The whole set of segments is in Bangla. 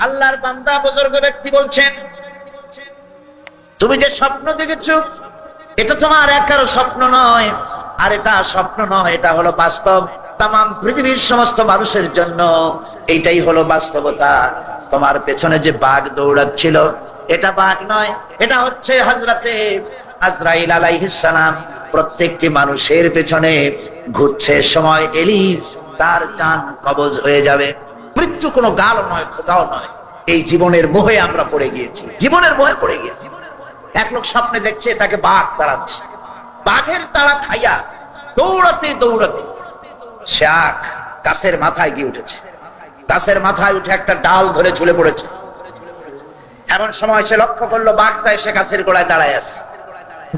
আল্লাহর বান্দা বুজুর্গ ব্যক্তি বলছেন, তুমি যে স্বপ্ন দেখেছো এটা তোমার একার স্বপ্ন নয়, আর এটা স্বপ্ন নয়, এটা হলো বাস্তব। তাম পৃথিবীর সমস্ত মানুষের জন্য এইটাই হলো বাস্তবতা। তোমার পেছনে যে বাঘ দৌড়াচ্ছিল এটা বাঘ নয়, এটা হচ্ছে হযরতে আজরাইল আলাইহিস সালাম। প্রত্যেকটি মানুষের পেছনে ঘুরছে, সময় এলি তার জান কবজ হয়ে যাবে। মৃত্যু কোনো গাল নয়, খোদাও নয়। এই জীবনের মোহে আমরা পড়ে গিয়েছি, জীবনের মোহে পড়ে গিয়েছি। এক লোক স্বপ্নে দেখছে তাকে বাঘ তাড়াচ্ছে, বাঘের তাড়া খাইয়া দৌড়াতে দৌড়াতে সে গাছের মাথায় গিয়ে উঠেছে। গাছের মাথায় উঠে একটা ডাল ধরে ঝুলে পড়েছে। এমন সময় সে লক্ষ্য করলো বাঘটা এসে গাছের গোড়ায় দাঁড়ায় আছে।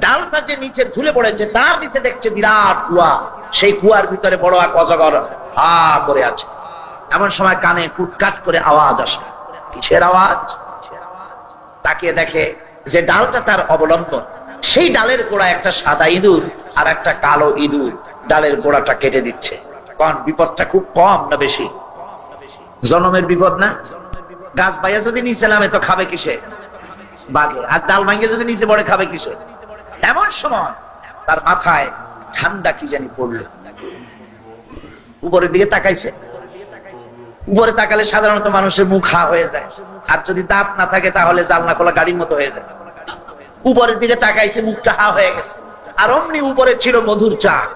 ডালটা যে নিচে ঝুলে পড়েছে তার নিচে দেখছে বিরাট কুয়া, সেই কুয়ার ভিতরে বড় এক অজগর হা করে আছে। এমন সময় কানে কুটকাট করে আওয়াজ আসে, কিসের আওয়াজ? তাকিয়ে দেখে যে ডালটা তার অবলম্বন, সেই ডালের গোড়া একটা সাদা ইঁদুর আর একটা কালো ইঁদুর ডালের গোড়াটা কেটে দিচ্ছে। কারণ বিপদটা খুব কম না বেশি? জনমের বিপদ না? গাছ বাইয়া যদি নিচে নামে তো খাবে কিসে? বাঘে। আর ডাল ভাঙে যদি নিচে পড়ে খাবে কিসে? এমন সময় তার মাথায় ঠান্ডা কি জানি পড়লো। উপরের দিকে তাকাইছে। উপরে তাকালে সাধারণত মানুষের মুখ হা হয়ে যায়, আর যদি দাঁত না থাকে তাহলে জানলা খোলা গাড়ির মতো হয়ে যায়। উপরের দিকে তাকাইছে, মুখটা হা হয়ে গেছে। আর অমনি উপরে ছিল মধুর চাক,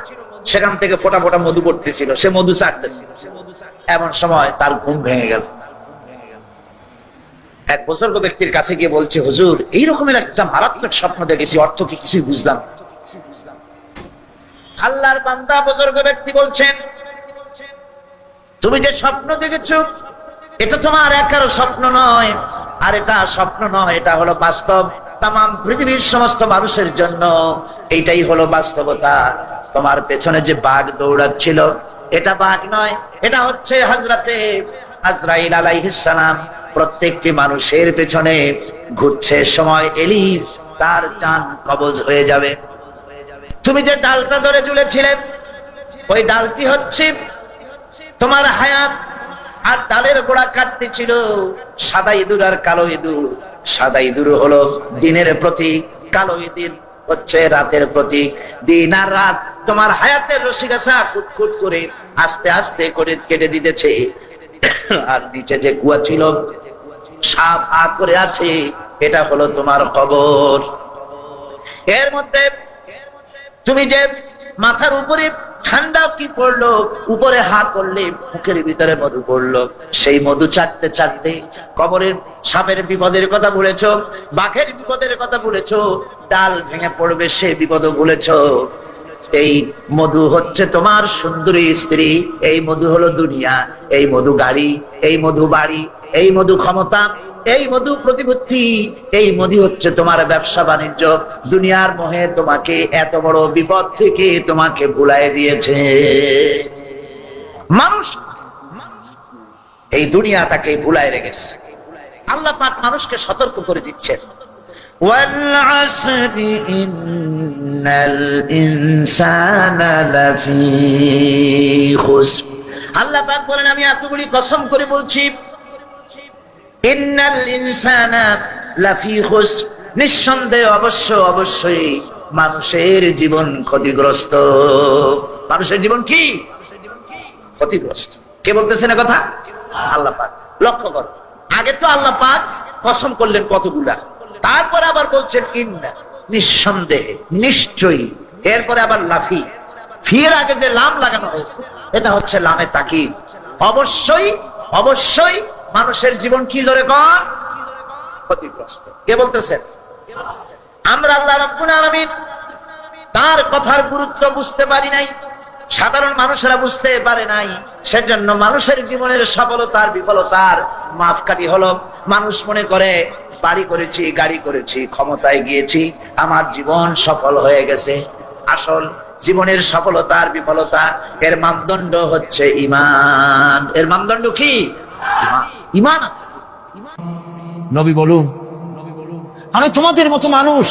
সেখান থেকে ফোটা ফোটা মধু পড়তেছিল, সে মধু চাটতেছিল। এমন সময় তার ঘুম ভেঙে গেল। এক বুজুর্গ ব্যক্তির কাছে গিয়ে বলছে, হুজুর এই রকমের একটা মারাত্মক স্বপ্ন দেখেছি, অর্থ কি কিছুই বুঝলাম। আল্লাহর বান্দা বুজুর্গ ব্যক্তি বলছেন, তুমি যে স্বপ্ন দেখেছো এটা তোমার একার স্বপ্ন নয়, আর এটা স্বপ্ন নয়, এটা হলো বাস্তব। তাম পৃথিবীর সমস্ত মানুষের জন্য এইটাই হলো বাস্তবতা। তোমার পেছনে যে বাঘ দৌড়াচ্ছিল এটা বাঘ নয়, এটা হচ্ছে হযরতে আজরাইল আলাইহিস সালাম। প্রত্যেকটি মানুষের পেছনে ঘুরছে, সময় এলি তার জান কবজ হয়ে যাবে। তুমি যে ডালটা ধরে ঝুলেছিলে ওই ডালটি হচ্ছে তোমার হায়াত। আর ডালের গোড়া কাটতে ছিল সাদা ইঁদুর আর কালো ইঁদুর। সাদা ইঁদুর হলো দিনের প্রতীক, কালো ইঁদুর হচ্ছে রাতের প্রতীক। দিন আর রাত তোমার হায়াতের রশিগাছা কুটকুট করে আস্তে আস্তে করে কেটে দিতেছে। আর নিচে যে কুয়া ছিল সাপ আ করে আছে, এটা হলো তোমার কবর। এর মধ্যে তুমি যে মাথার উপরে ঠান্ডা কি পড়লো, উপরে হা করলে মুখের ভিতরে মধু পড়লো। সেই মধু চাটতে চাটতে কবরের সাপের বিপদের কথা ভুলেছো, বাঘের বিপদের কথা ভুলেছো, ডাল ভেঙে পড়বে সে বিপদ ভুলেছো। এই মধু হচ্ছে তোমার সুন্দরী স্ত্রী, এই মধু হলো দুনিয়া, এই মধু গাড়ি, এই মধু বাড়ি, এই মধু ক্ষমতা, এই মধু প্রতিপত্তি, এই মধু হচ্ছে তোমার ব্যবসা বাণিজ্য। দুনিয়ার মোহে তোমাকে এত বড় বিপদ থেকে তোমাকে ভুলাই দিয়েছে মানুষ। এই দুনিয়াটাকে ভুলাই রেখেছে। আল্লাহ পাক মানুষকে সতর্ক করে দিচ্ছেন, ওয়াল আসরি ইন্নাল ইনসানা লাফি খুসর। আল্লাহ পাক বলেন, আমি এতগুলি কসম করে বলছি, ইন্নাল ইনসানা লাফি খুসর, নিঃসন্দেহে অবশ্যই মানুষের জীবন ক্ষতিগ্রস্ত। মানুষের জীবন কি ক্ষতিগ্রস্ত? কে বলতেছেন কথা? আল্লাহ পাক। লক্ষ্য করো, আগে তো আল্লাহ পাক কসম করলেন কতগুলা, তারপরে আবার বলছেন ইন্না, নিঃসন্দেহে, নিশ্চয়ই। এরপরে আবার লাফি, ফির আগে যে লাম লাগানো হয়েছে এটা হচ্ছে লামে তাকিদ। অবশ্যই মানুষের জীবন কি জোরে কর ক্ষতিগ্রস্ত। কে বলতেছেন? আমরা আল্লাহ রাব্বুল আলামিন তার কথার গুরুত্ব বুঝতে পারি নাই, সাধারণ মানুষেরা বুঝতে পারে নাই। সেজন্য মানুষের জীবনের সফলতার বিফলতার মাপকাঠি হলো মানুষ মনে করে বাড়ি করেছি, গাড়ি করেছি, ক্ষমতায় গিয়েছি, আমার জীবন সফল হয়ে গেছে। আসল জীবনের সফলতার বিফলতা এর মানদণ্ড হচ্ছে ঈমান। এর মানদণ্ড কি? ঈমান আছে। নবী বলুন, আমি তোমাদের মতো মানুষ,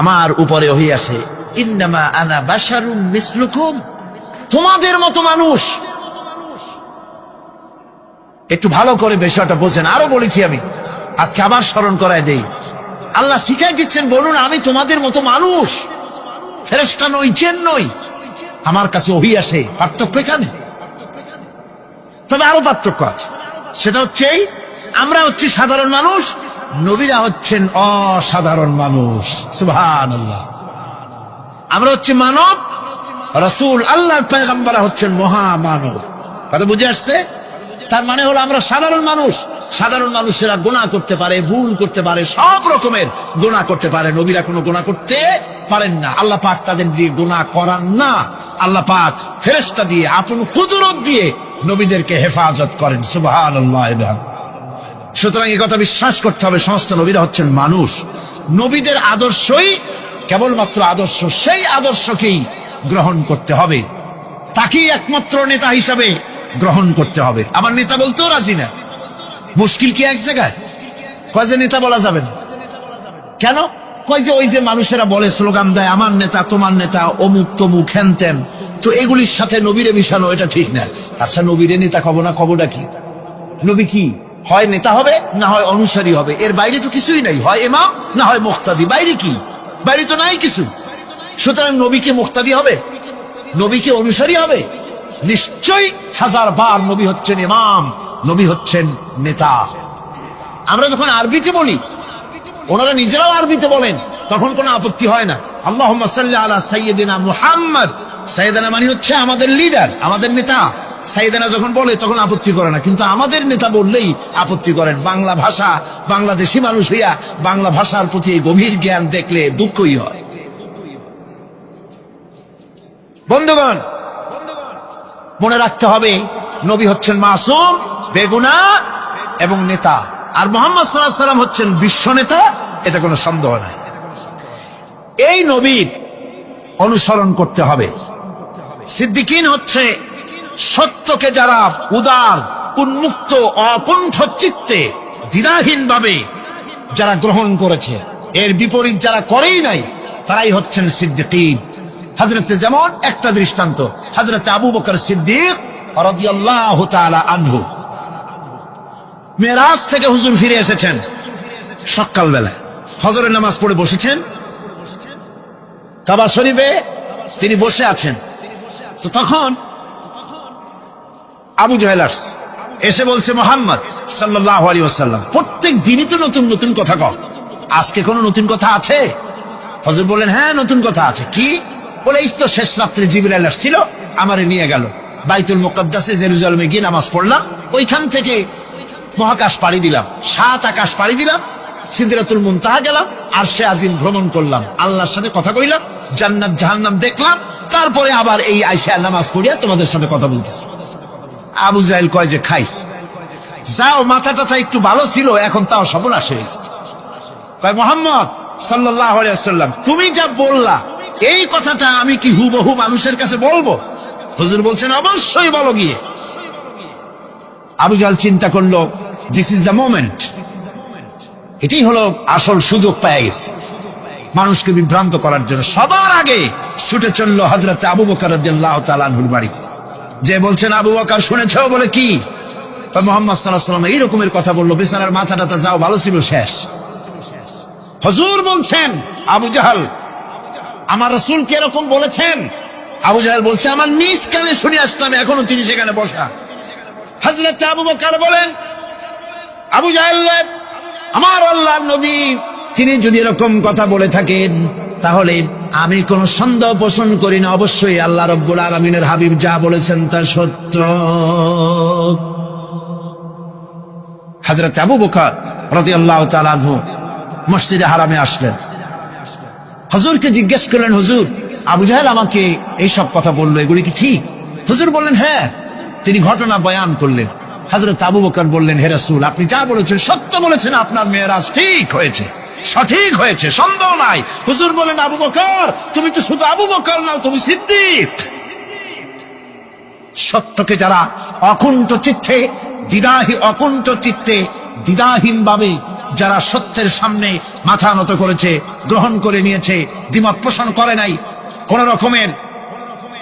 আমার উপরে ওহী আসে, ইন্নামা আনা বাশারুম মিসলুকুম, তোমাদের মতো মানুষ। একটু ভালো করে বিষয়টা বোঝেন। আরো বলেছি আমি, আজকে আবার স্মরণ করায় দেই। আল্লাহ শিখাই দিচ্ছেন, বলুন আমি তোমাদের মতো মানুষ, ফেরেশতা নই, জিন নই, আমার কাছে ওহী আসে। পার্থক্য এখানে, তবে আরো পার্থক্য আছে। সেটা হচ্ছে এই, আমরা হচ্ছি সাধারণ মানুষ, নবীরা হচ্ছেন অসাধারণ মানুষ। সুবহানাল্লাহ। আমরা হচ্ছে মানব, রাসূল আল্লাহর পয়গম্বর হচ্ছেন মহামানব। কথা বুঝে আসছে? তার মানে হলো আমরা সাধারণ মানুষ। সাধারণ মানুষেরা গুনাহ করতে পারে, ভুল করতে পারে, সব রকমের গুনাহ করতে পারে। নবীরা কোনো গুনাহ করতে পারেন না। আল্লাহ পাক তাদের দিয়ে গুনাহ করান না। আল্লাহ পাক ফেরেশতা দিয়ে, আপন কুদরত দিয়ে নবীদেরকে হেফাজত করেন। সুবহানাল্লাহ। সুতরাং এই কথা বিশ্বাস করতে হবে, সমস্ত নবীরা হচ্ছেন মানুষ। নবীদের আদর্শই কেবলমাত্র আদর্শ, সেই আদর্শকেই গ্রহণ করতে হবে, তাকেই একমাত্র নেতা হিসাবে গ্রহণ করতে হবে। আবার নেতা বলতেও রাজি না। মুশকিল কি এক জায়গায়? কয় যে নেতা বলা যাবে না। কেন? কয় যে ওই যে মানুষেরা বলে, স্লোগান দেয়, আমার নেতা, তোমার নেতা, অমুক তমুক, হ্যান ত্যান। তো এগুলির সাথে নবীরে মিশানো এটা ঠিক না। আচ্ছা, নবীরে নেতা কব না, কবটা কি? নবী কি হয় নেতা হবে, না হয় অনুসারী হবে, এর বাইরে তো কিছুই নাই। হয় ইমাম, না হয় মুক্তাদি। বাইরে কি? বাইরে তো নাই কিছু। সুতরাং নবীকে মুক্তাদি হবে, নবীকে অনুসারী হবে? নিশ্চয়ই হাজার বার নবী হচ্ছেন ইমাম, নবী হচ্ছেন নেতা। আমরা যখন আরবিতে বলি, ওনারা নিজেরাও আরবিতে বলেন, তখন কোনো আপত্তি হয় না। আল্লাহুম্মা সাল্লি আলা সাইয়্যিদিনা মুহাম্মদ। সাইয়্যিদিনা মানে হচ্ছে আমাদের লিডার, আমাদের নেতা। সাইয়্যিদিনা যখন বলে তখন আপত্তি করে না, কিন্তু আমাদের নেতা বললেই আপত্তি করেন। বাংলা ভাষা, বাংলাদেশি মানুষ হইয়া বাংলা ভাষার প্রতি গভীর জ্ঞান দেখলে দুঃখই হয়। বন্ধুগণ, মনে রাখতে হবে, নবী হচ্ছেন মাসুম, বেগুনাহ এবং নেতা। আর মুহাম্মদ সাল্লাল্লাহু আলাইহি ওয়াসাল্লাম হচ্ছেন বিশ্ব নেতা, এটা কোনো সন্দেহ নাই। এই নবীর অনুসরণ করতে হবে। সিদ্দিকিন হচ্ছে সত্যকে যারা উদার, উন্মুক্ত, অকুণ্ঠ চিত্তে, দ্বিধাহীন ভাবে যারা গ্রহণ করেছে, এর বিপরীত যারা করেই নাই, তারাই হচ্ছেন সিদ্দিকিন। হযরতে, যেমন একটা দৃষ্টান্ত, হযরতে আবু বকর সিদ্দিক রাদিয়াল্লাহু তাআলা আনহু, মেরাজ থেকে হুজুর ফিরে এসেছেন সকাল বেলায়, ফজরের নামাজ পড়ে বসেছেন কাবা শরীফে, তিনি বসে আছেন। তো তখন আবু জাহেল এসে বলছে, মুহাম্মদ সাল্লাল্লাহু আলাইহি ওয়াসাল্লাম, প্রত্যেক দিনই তো নতুন নতুন কথা কও, আজকে কোনো নতুন কথা আছে? হুজুর বলেন, হ্যাঁ নতুন কথা আছে। কি? বলে, এই তো শেষ রাত্রে জিবরাইল আসছিল, আমারে নিয়ে গেল বাইতুল মুকাদ্দাসে, জেরুজালেমে গিয়ে নামাজ পড়লাম, ওইখান থেকে মহাকাশ পাড়ি দিলাম, 7 আকাশ পাড়ি দিলাম, সিদরাতুল মুনতাহা গেলাম, আরশে আজিম ভ্রমণ করলাম, আল্লাহর সাথে কথা কইলাম, জান্নাত জাহান্নাম দেখলাম, তারপরে আবার এই আয়েশা নামাজ পড়িয়া তোমাদের সাথে কথা বলতেছি। আবু জাহেল কয় যে, খাইস, যাও, মাথাটা একটু ভালো ছিল, এখন তাও সর্বনাশ হয়ে গেছে। কয়, মুহাম্মদ সাল্লাল্লাহু আলাইহি ওয়াসাল্লাম, তুমি যা বললা, এই কথাটা আমি কি হুবহু মানুষের কাছে বলবো? হুজুর বলছেন, অবশ্যই বলো গিয়ে। আবু জাহেল চিন্তা করলো, দিস ইজ দ্য মোমেন্ট, এটাই হলো আসল সুযোগ পেয়ে গেছে মানুষকে বিভ্রান্ত করার জন্য। সবার আগে ছুটে চললো হযরত আবু বকর রাদিয়াল্লাহু তাআলা আনহুর বাড়িতে, যে বলছেন, আবু বকর শুনেছো? বলে, কি? মুহাম্মদ সাল্লাল্লাহু আলাইহি ওয়াসাল্লাম এইরকমের কথা বললো, বেচারার মাথাটা যাও ভালো ছিল, শেষ। হুজুর বলছেন, আবু জাহেল, আমার রাসূল কি এরকম বলেছেন? আবু জাহেল বলছে, আমার নিজ কানে শুনে আসলাম, এখনো তিনি সেখানে বসা। হযরত আবু বকর বলেন, আবু জাহেল, আমার আল্লাহর নবী তিনি যদি এরকম কথা বলে থাকেন, তাহলে আমি কোন সন্দেহ পোষণ করি না, অবশ্যই আল্লাহ রাব্বুল আলামিনের হাবিব যা বলেছেন তা সত্য। হযরত আবু বকর রাদিয়াল্লাহু তাআলা আনহু মসজিদে হারামে আসলেন, হুজুরকে জিজ্ঞেস করলেন, হুজুর, আবু জাহেল আমাকে এই সব কথা বললো, এগুলি কি ঠিক? হুজুর বললেন, হ্যাঁ। তিনি ঘটনা বয়ান করলেন। হযরত আবু বকর বললেন, হে রাসূল, আপনি যা বলেছেন সত্য বলেছেন, আপনার মেরাজ ঠিক হয়েছে, সঠিক হয়েছে, সন্দেহ নাই। হুজুর বলেন, আবু বকর, তুমি তো শুধু আবু বকর নাও, তুমি সিদ্দিক। সত্যকে যারা অকুণ্ঠ চিত্তে, অকুণ্ঠ চিত্তে, দ্বিধাহীন ভাবে যারা সত্যের সামনে মাথা নত করেছে, গ্রহণ করে নিয়েছে, দ্বিমত পোষণ করে নাই, কোন রকমের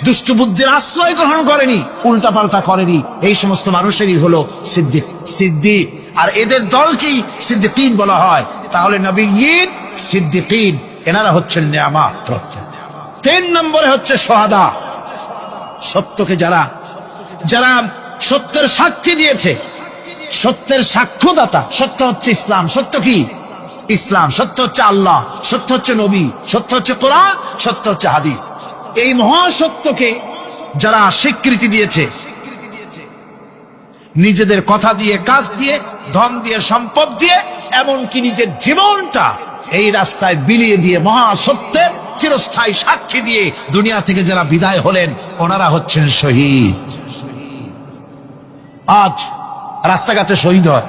দুষ্ট বুদ্ধির আশ্রয় গ্রহণ করেনি, উল্টা পাল্টা করেনি, এই সমস্ত মানুষেরই হলো সিদ্দিক। সিদ্দিক আর এদের দলকেই সিদ্দিকিন বলা হয়। তাহলে নবিয়্যিন, সিদ্দিকিন এনারা হচ্ছেন নেয়ামত প্রাপ্ত। 3 নম্বরে হচ্ছে শাহাদা, সত্যকে যারা যারা সত্যের সাক্ষী দিয়েছে, সত্যের সাক্ষ্যদাতা। সত্য হচ্ছে ইসলাম। সত্য কি? ইসলাম। সত্য হচ্ছে আল্লাহ, সত্য হচ্ছে নবী, সত্য হচ্ছে কোরআন, সত্য হচ্ছে হাদিস। এই মহাসত্যকে যারা স্বীকৃতি দিয়েছে, নিজেদের কথা দিয়ে, কাজ দিয়ে, ধন দিয়ে, সম্পদ দিয়ে, এমনকি নিজের জীবনটা এই রাস্তায় বিলিয়ে দিয়ে মহাসত্যের চিরস্থায়ী সাক্ষী দিয়ে দুনিয়া থেকে যারা বিদায় হলেন, ওনারা হচ্ছেন শহীদ। আজ রাস্তাঘাটে শহীদ হয়,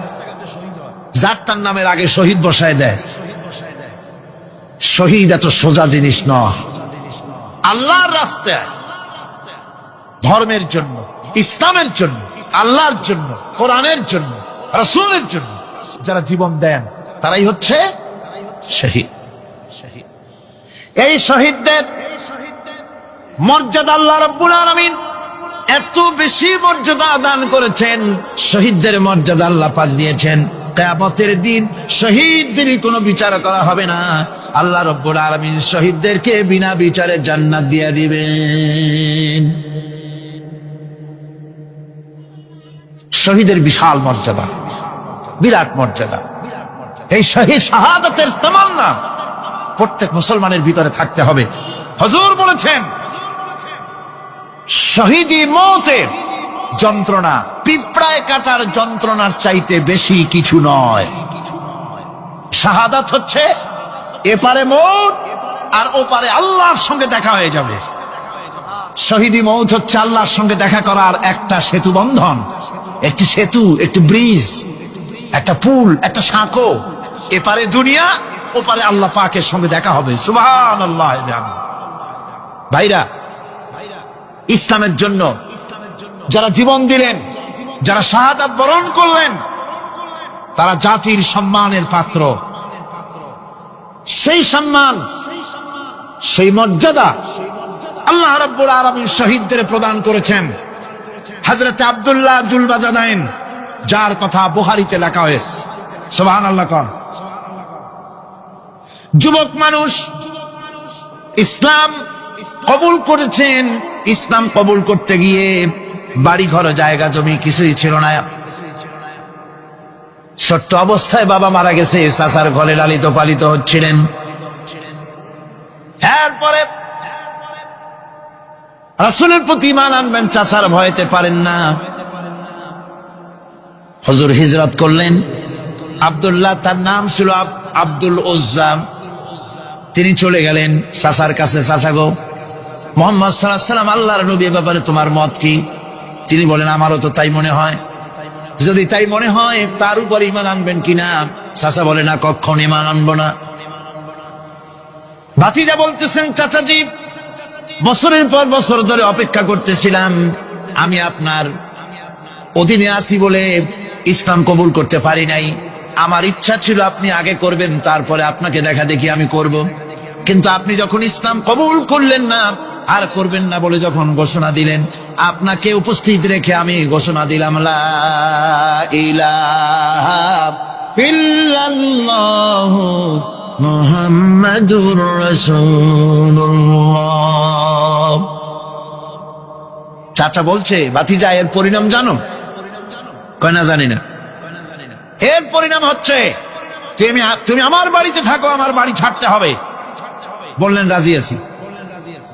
যার তার নামের আগে শহীদ বসায় দেয়। শহীদ এত সোজা জিনিস নয়। আল্লাহর রাস্তায়, ধর্মের জন্য, ইসলামের জন্য, আল্লাহর জন্য, কোরআনের জন্য, রাসূলের জন্য যারা জীবন দেন, তারাই হচ্ছে শহীদ। এই শহীদদের মর্যাদা আল্লাহ রাব্বুল আলামিন এত বেশি মর্যাদা দান করেছেন। শহীদদের মর্যাদা আল্লাহ পাক দিয়েছেন, কিয়ামতের দিন শহীদদের কোনো বিচার করা হবে না। আল্লাহ রাব্বুল আলামিন শহীদদেরকে বিনা বিচারে জান্নাত দিয়ে দিবেন। শহীদের বিশাল মর্যাদা, বিরাট মর্যাদা। এই শহীদ শাহাদাতের তামান্না প্রত্যেক মুসলমানের ভিতরে থাকতে হবে। হুজুর বলেছেন, শহীদি মওতের যন্ত্রণা পিঁপড়ায় কাটার যন্ত্রণার চাইতে বেশি কিছু নয়। শাহাদাত হচ্ছে এপারে মওত আর ওপারে আল্লাহর সঙ্গে দেখা হয়ে যাবে। শহীদি মওত হচ্ছে আল্লাহর সঙ্গে দেখা করার একটা সেতু বন্ধন, একটি সেতু, একটি ব্রিজ, একটা পুল, একটা সাঁকো। এপারে দুনিয়া, ওপারে আল্লাহ পাকের সঙ্গে দেখা হবে। সুবহানাল্লাহ। ভাইরা, ইসলামের জন্য যারা জীবন দিলেন, যারা শাহাদাত বরণ করলেন, তারা জাতির সম্মানের পাত্র। সেই সম্মান, সেই মর্যাদা আল্লাহ রাব্বুল আলামিন শহীদদের প্রদান করেছেন। হযরত আব্দুল্লাহ জুলবাজাদাইন, যার কথা বুখারীতে লেখা হয়েছে, সুবহানাল্লাহ কোন যুবক মানুষ ইসলাম কবুল করেছেন। ইসলাম কবুল করতে গিয়ে বাড়ি ঘর, জায়গা জমি কিছুই ছিল না। ছোট্ট অবস্থায় বাবা মারা গেছে, চাচার ঘরে লালিত পালিত হচ্ছিলেন। এরপরে রাসূলের প্রতি ঈমান আনবেন, চাচার ভয়তে পারেন না। হুজুর হিজরত করলেন। আব্দুল্লাহ, তার নাম ছিল আব্দুল উজ্জা। তিনি চলে গেলেন চাচার কাছে। চাচা গো, মুহাম্মদ সাল্লাল্লাহু আলাইহি ওয়াসাল্লাম আল্লাহর নবী, ব্যাপারে তোমার মত কি? তিনি বলেন, আমারও তো তাই মনে হয়। যদি তাই মনে হয়, তার উপর ঈমান আনবেন কিনা? চাচা বলে, না, কখনো ঈমান আনবো না। ভাতিজা বলতেছেন, চাচাজি, বছরের পর বছর ধরে অপেক্ষা করতেছিলাম, আমি আপনার অধীনে আছি বলে ইসলাম কবুল করতে পারি নাই। আমার ইচ্ছা ছিল আপনি আগে করবেন, তারপরে আপনাকে দেখা দেখি আমি করব। কিন্তু আপনি যখন ইসলাম কবুল করলেন না, আর করবেন না বলে যখন ঘোষণা দিলেন, আপনাকে উপস্থিত রেখে আমি ঘোষণা দিলাম, লা ইলাহা ইল্লাল্লাহু মুহাম্মাদুর রাসূলুল্লাহ। চাচা বলছে, ভাতিজা, এর পরিণাম জানো? কয় না, জানি না। এর পরিণাম হচ্ছে তুমি আমার বাড়িতে থাকো, আমার বাড়ি ছাড়তে হবে। বললেন, রাজি আছি।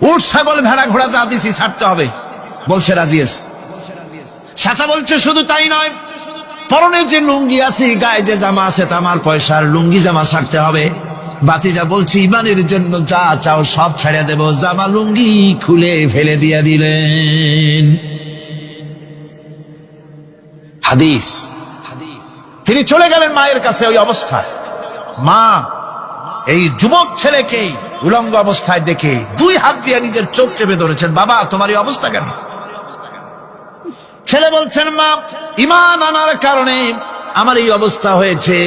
উট, ছাগল, ভেড়া, ঘোড়া যা দিছি ছাড়তে হবে। বলছে, রাজি আছি। চাচা বলছে, শুধু তাই নয়, পরনে যে লুঙ্গি আছে, গায়ে যে জামা আছে, তা আমার পয়সার লুঙ্গি জামা ছাড়তে হবে। ভাতিজা বলছে, ইমানের জন্য যা চাও সব ছেড়ে দেব। জামা লুঙ্গি খুলে ফেলে দিয়ে দিলেন। হাদিস। তিনি চলে গেলেন মায়ের কাছে ওই অবস্থায়। মা এই যুবক ছেলেকে উলঙ্গ অবস্থায় দেখে 2 হাত দিয়ে নিজের চোখ চেপে ধরেছেন। বাবা, তোমার এই অবস্থা কেন? ছেলে বলছেন, মা, ঈমান আনার কারণে আমার এই অবস্থা হয়েছে।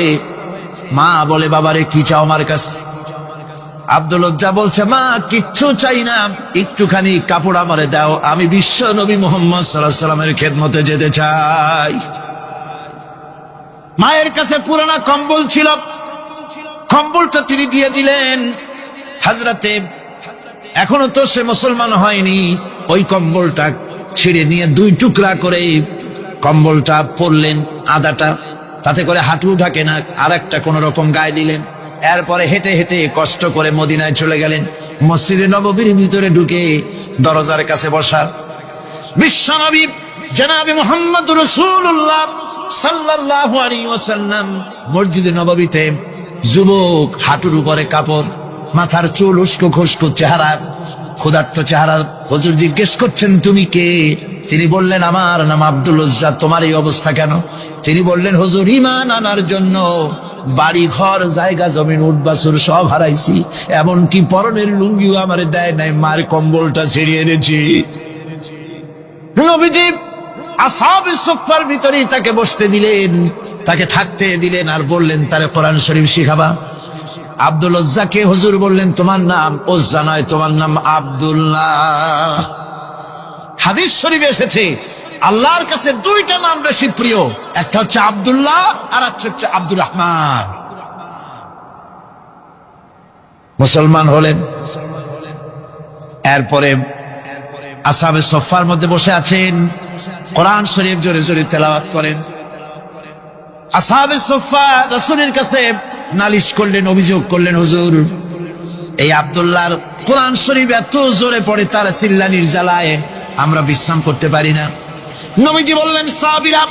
মা বলে, বাবারে, কি চাও আমার কাছে? আব্দুল উজ্জা বলছে, মা কিচ্ছু চাই না, একটুখানি কাপড় আমারে দাও, আমি বিশ্ব নবী মুহাম্মদ সাল্লাল্লাহু আলাইহি ওয়াসাল্লামের খেদমতে যেতে চাই। মায়ের কাছে পুরানা কম্বল ছিল, কম্বলটা তিনি দিয়ে দিলেন হযরতে। এখনো তো সে মুসলমান হয়নি, ওই কম্বলটা ছিঁড়ে নিয়ে দুই টুকরা করে কম্বলটা পরলেন, আদাটা তাতে করে হাঁটু ঢাকে না, আর একটা কোন রকম গায়ে দিলেন। এরপরে হেঁটে হেঁটে কষ্ট করে মদিনায় চলে গেলেন। মসজিদে নববীর ভিতরে ঢুকে দরজার কাছে বসা বিশ্বনবী জনাবে মুহাম্মদ রাসূলুল্লাহ সাল্লাল্লাহু আলাইহি ওয়াসাল্লাম মসজিদে নববীতে, যুবক, হাঁটুর উপরে কাপড়, মাথার চুল উস্কো খুস্কো চেহারা, ক্ষুধার্ত চেহারা। হুজুর জিজ্ঞেস করছেন, তুমি কে? তিনি বললেন, আমার নাম আব্দুল উজ্জা, তোমার এই অবস্থা কেন? তিনি বললেন, হুজুর ঈমান আনার জন্য বাড়ি ঘর জায়গা জমিন উট বাছুর সব হারাইছি, এমনকি পরনের লুঙ্গিও আমারে দেয় নাই, মার কম্বলটা ছিঁড়িয়ে এনেছি। নবীজি আসহাবে সুফফার ভিতরেই তাকে বসতে দিলেন, তাকে থাকতে দিলেন, আর বললেন তারে কোরআন শরীফ শিখাবা। আব্দুল উজ্জাকে হুজুর বললেন, তোমার নাম উজ্জা নয়, তোমার নাম আব্দুল্লাহ। হাদিস শরীফে এসেছে আল্লাহর কাছে দুইটা নাম বেশি প্রিয়, একটা হচ্ছে আব্দুল্লাহ আর একটা হচ্ছে আব্দুর রহমান। মুসলমান হলেন। এরপরে আসহাবে সুফফার মধ্যে বসে আছেন, কোরআন শরীফ জোরে জোরে তেলাওয়াত করেন। আসহাবে সুফফা রাসূলের কাছে নালিশ করলেন, অভিযোগ করলেন, হুজুর এই আব্দুল্লাহর কোরআন শরীফ এত জোরে পড়ে, তার চিল্লানির জ্বালায় আমরা বিশ্রাম করতে পারি না। নবীজি বললেন, সাহাবীরা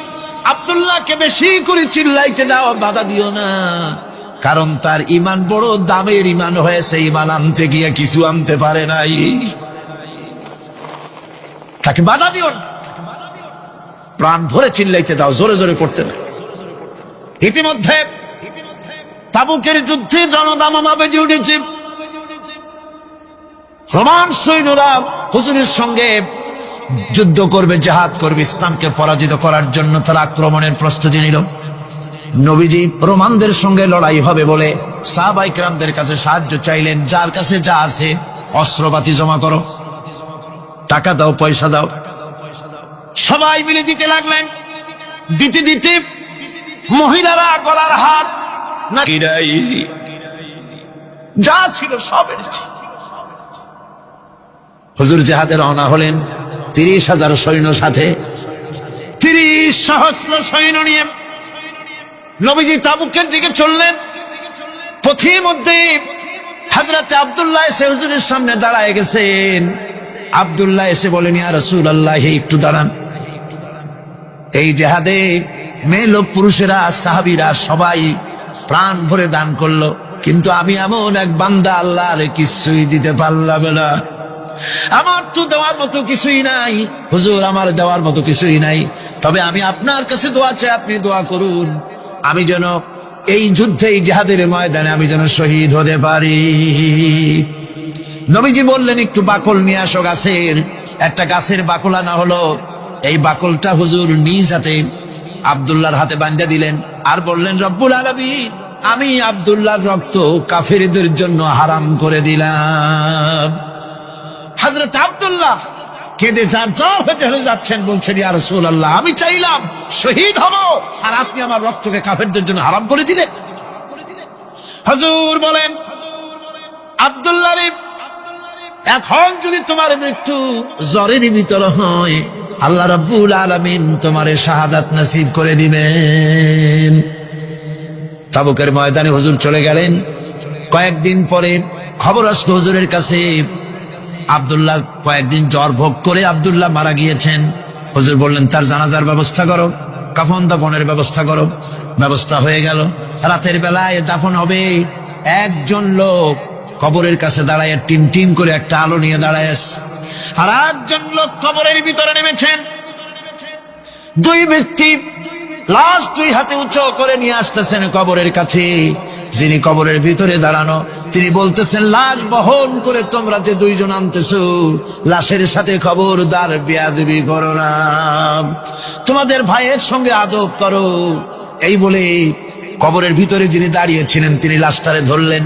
আব্দুল্লাহকে বেশি করে চিল্লাইতে দাও, বাধা দিও না, কারণ তার ঈমান বড় দামের ঈমান হয়েছে, ঈমান আনতে গিয়ে কিছু আনতে পারে নাই, তাকে বাধা দিও না, প্রাণ ভরে চিল্লাইতে দাও, জোরে জোরে পড়তে দাও। ইতিমধ্যে তাবুকের যুদ্ধে রণদামামা বেজে উঠেছে। রোমান সৈন্যরা হুজুরের সঙ্গে যুদ্ধ করবে, জিহাদ করবে, ইসলামকে পরাজিত করার জন্য তারা আক্রমণের প্রস্তুতি নিল। নবীজি রোমানদের সঙ্গে লড়াই হবে বলে সাহাবায়ে কেরামদের কাছে সাহায্য চাইলেন, যার কাছে যা আছে অস্ত্রপাতি জমা করো, টাকা দাও, পয়সা দাও। সবাই মিলে দিতে লাগলেন। দিতে দিতে মহিলারা গলার হার যা ছিল সব এনেছে। হুজুর জিহাদে রওনা হলেন 30,000 সৈন্য সাথে, 30 সহস্র সৈন্য নিয়ে নবীজি তাবুকের দিকে চললেন। পথের মধ্যে হযরতে আব্দুল্লাহ এসে হুজুরের সামনে দাঁড়ায় গেছেন। আব্দুল্লাহ এসে বলেন, ইয়া রাসূলুল্লাহ, একটু দাঁড়ান। এই জিহাদে মেয়ে লোক পুরুষেরা সাহাবীরা সবাই প্রাণ ভরে দান করলো, কিন্তু আমি এমন এক বান্দা, আল্লাহর কিছুই দিতে পারলাম না, আমার তো দেওয়ার মতো কিছুই নাই। হুজুর আমার দেওয়ার মতো কিছুই নাই, তবে আমি আপনার কাছে দোয়া চাই, আপনি দোয়া করুন, আমি যেন এই যুদ্ধে, এই জিহাদের ময়দানে আমি যেন শহীদ হতে পারি। নবীজি বললেন, একটু বাকল নিয়ে আসো গাছের। একটা গাছের বাকল আনা হলো। এই বাকলটা হুজুর নিজ হাতে আব্দুল্লাহর হাতে বাঁধা দিলেন, আর বললেন, রব্বুল আলামিন, আমি আব্দুল্লাহর রক্ত কাফেরদের জন্য হারাম করে দিলাম। হযরত আব্দুল্লাহ কেঁদে চলে যাচ্ছেন, বলছেন, ইয়া রাসূলুল্লাহ, আমি চাইলাম শহীদ হব, আর আপনি আমার রক্তকে কাফেরদের জন্য হারাম করে দিলেন। হুজুর বলেন, আব্দুল্লাহ রে, এখন যদি তোমার মৃত্যু জ্বরের ভিতরে হয়, আল্লাহ রাব্বুল আলামিন তোমারে শাহাদাত নসিব করে দিবেন। তাবুকের ময়দানে হুজুর চলে গেলেন। কয়েকদিন পরে খবর আসলো হুজুরের কাছে, আব্দুল্লাহ কয়েকদিন জ্বর ভোগ করে আব্দুল্লাহ মারা গিয়েছেন। হুজুর বললেন, তার জানাজার ব্যবস্থা করো, কাফন দাফনের ব্যবস্থা করো। ব্যবস্থা হয়ে গেল। রাতের বেলায় দাফন হবে। একজন লোক কবরের কাছে দাঁড়ায় টিম টিম করে একটা আলো নিয়ে দাঁড়ায় আছে, আর একজন লোক কবরের ভিতরে নেমেছেন। দুই ব্যক্তি লাশ দুই হাতে উঁচু করে নিয়ে আসতেছেন কবরের কাছে। যিনি কবরের ভিতরে দাঁড়ানো, তিনি বলতেছেন, লাশ বহন করে তোমরা যে দুইজন আনতেছো, লাশের সাথে খবরদার বেয়াদবি করো না, তোমাদের ভাইয়ের সঙ্গে আদব করো। এই বলে কবরের ভিতরে যিনি দাঁড়িয়েছিলেন তিনি লাশটারে ধরলেন,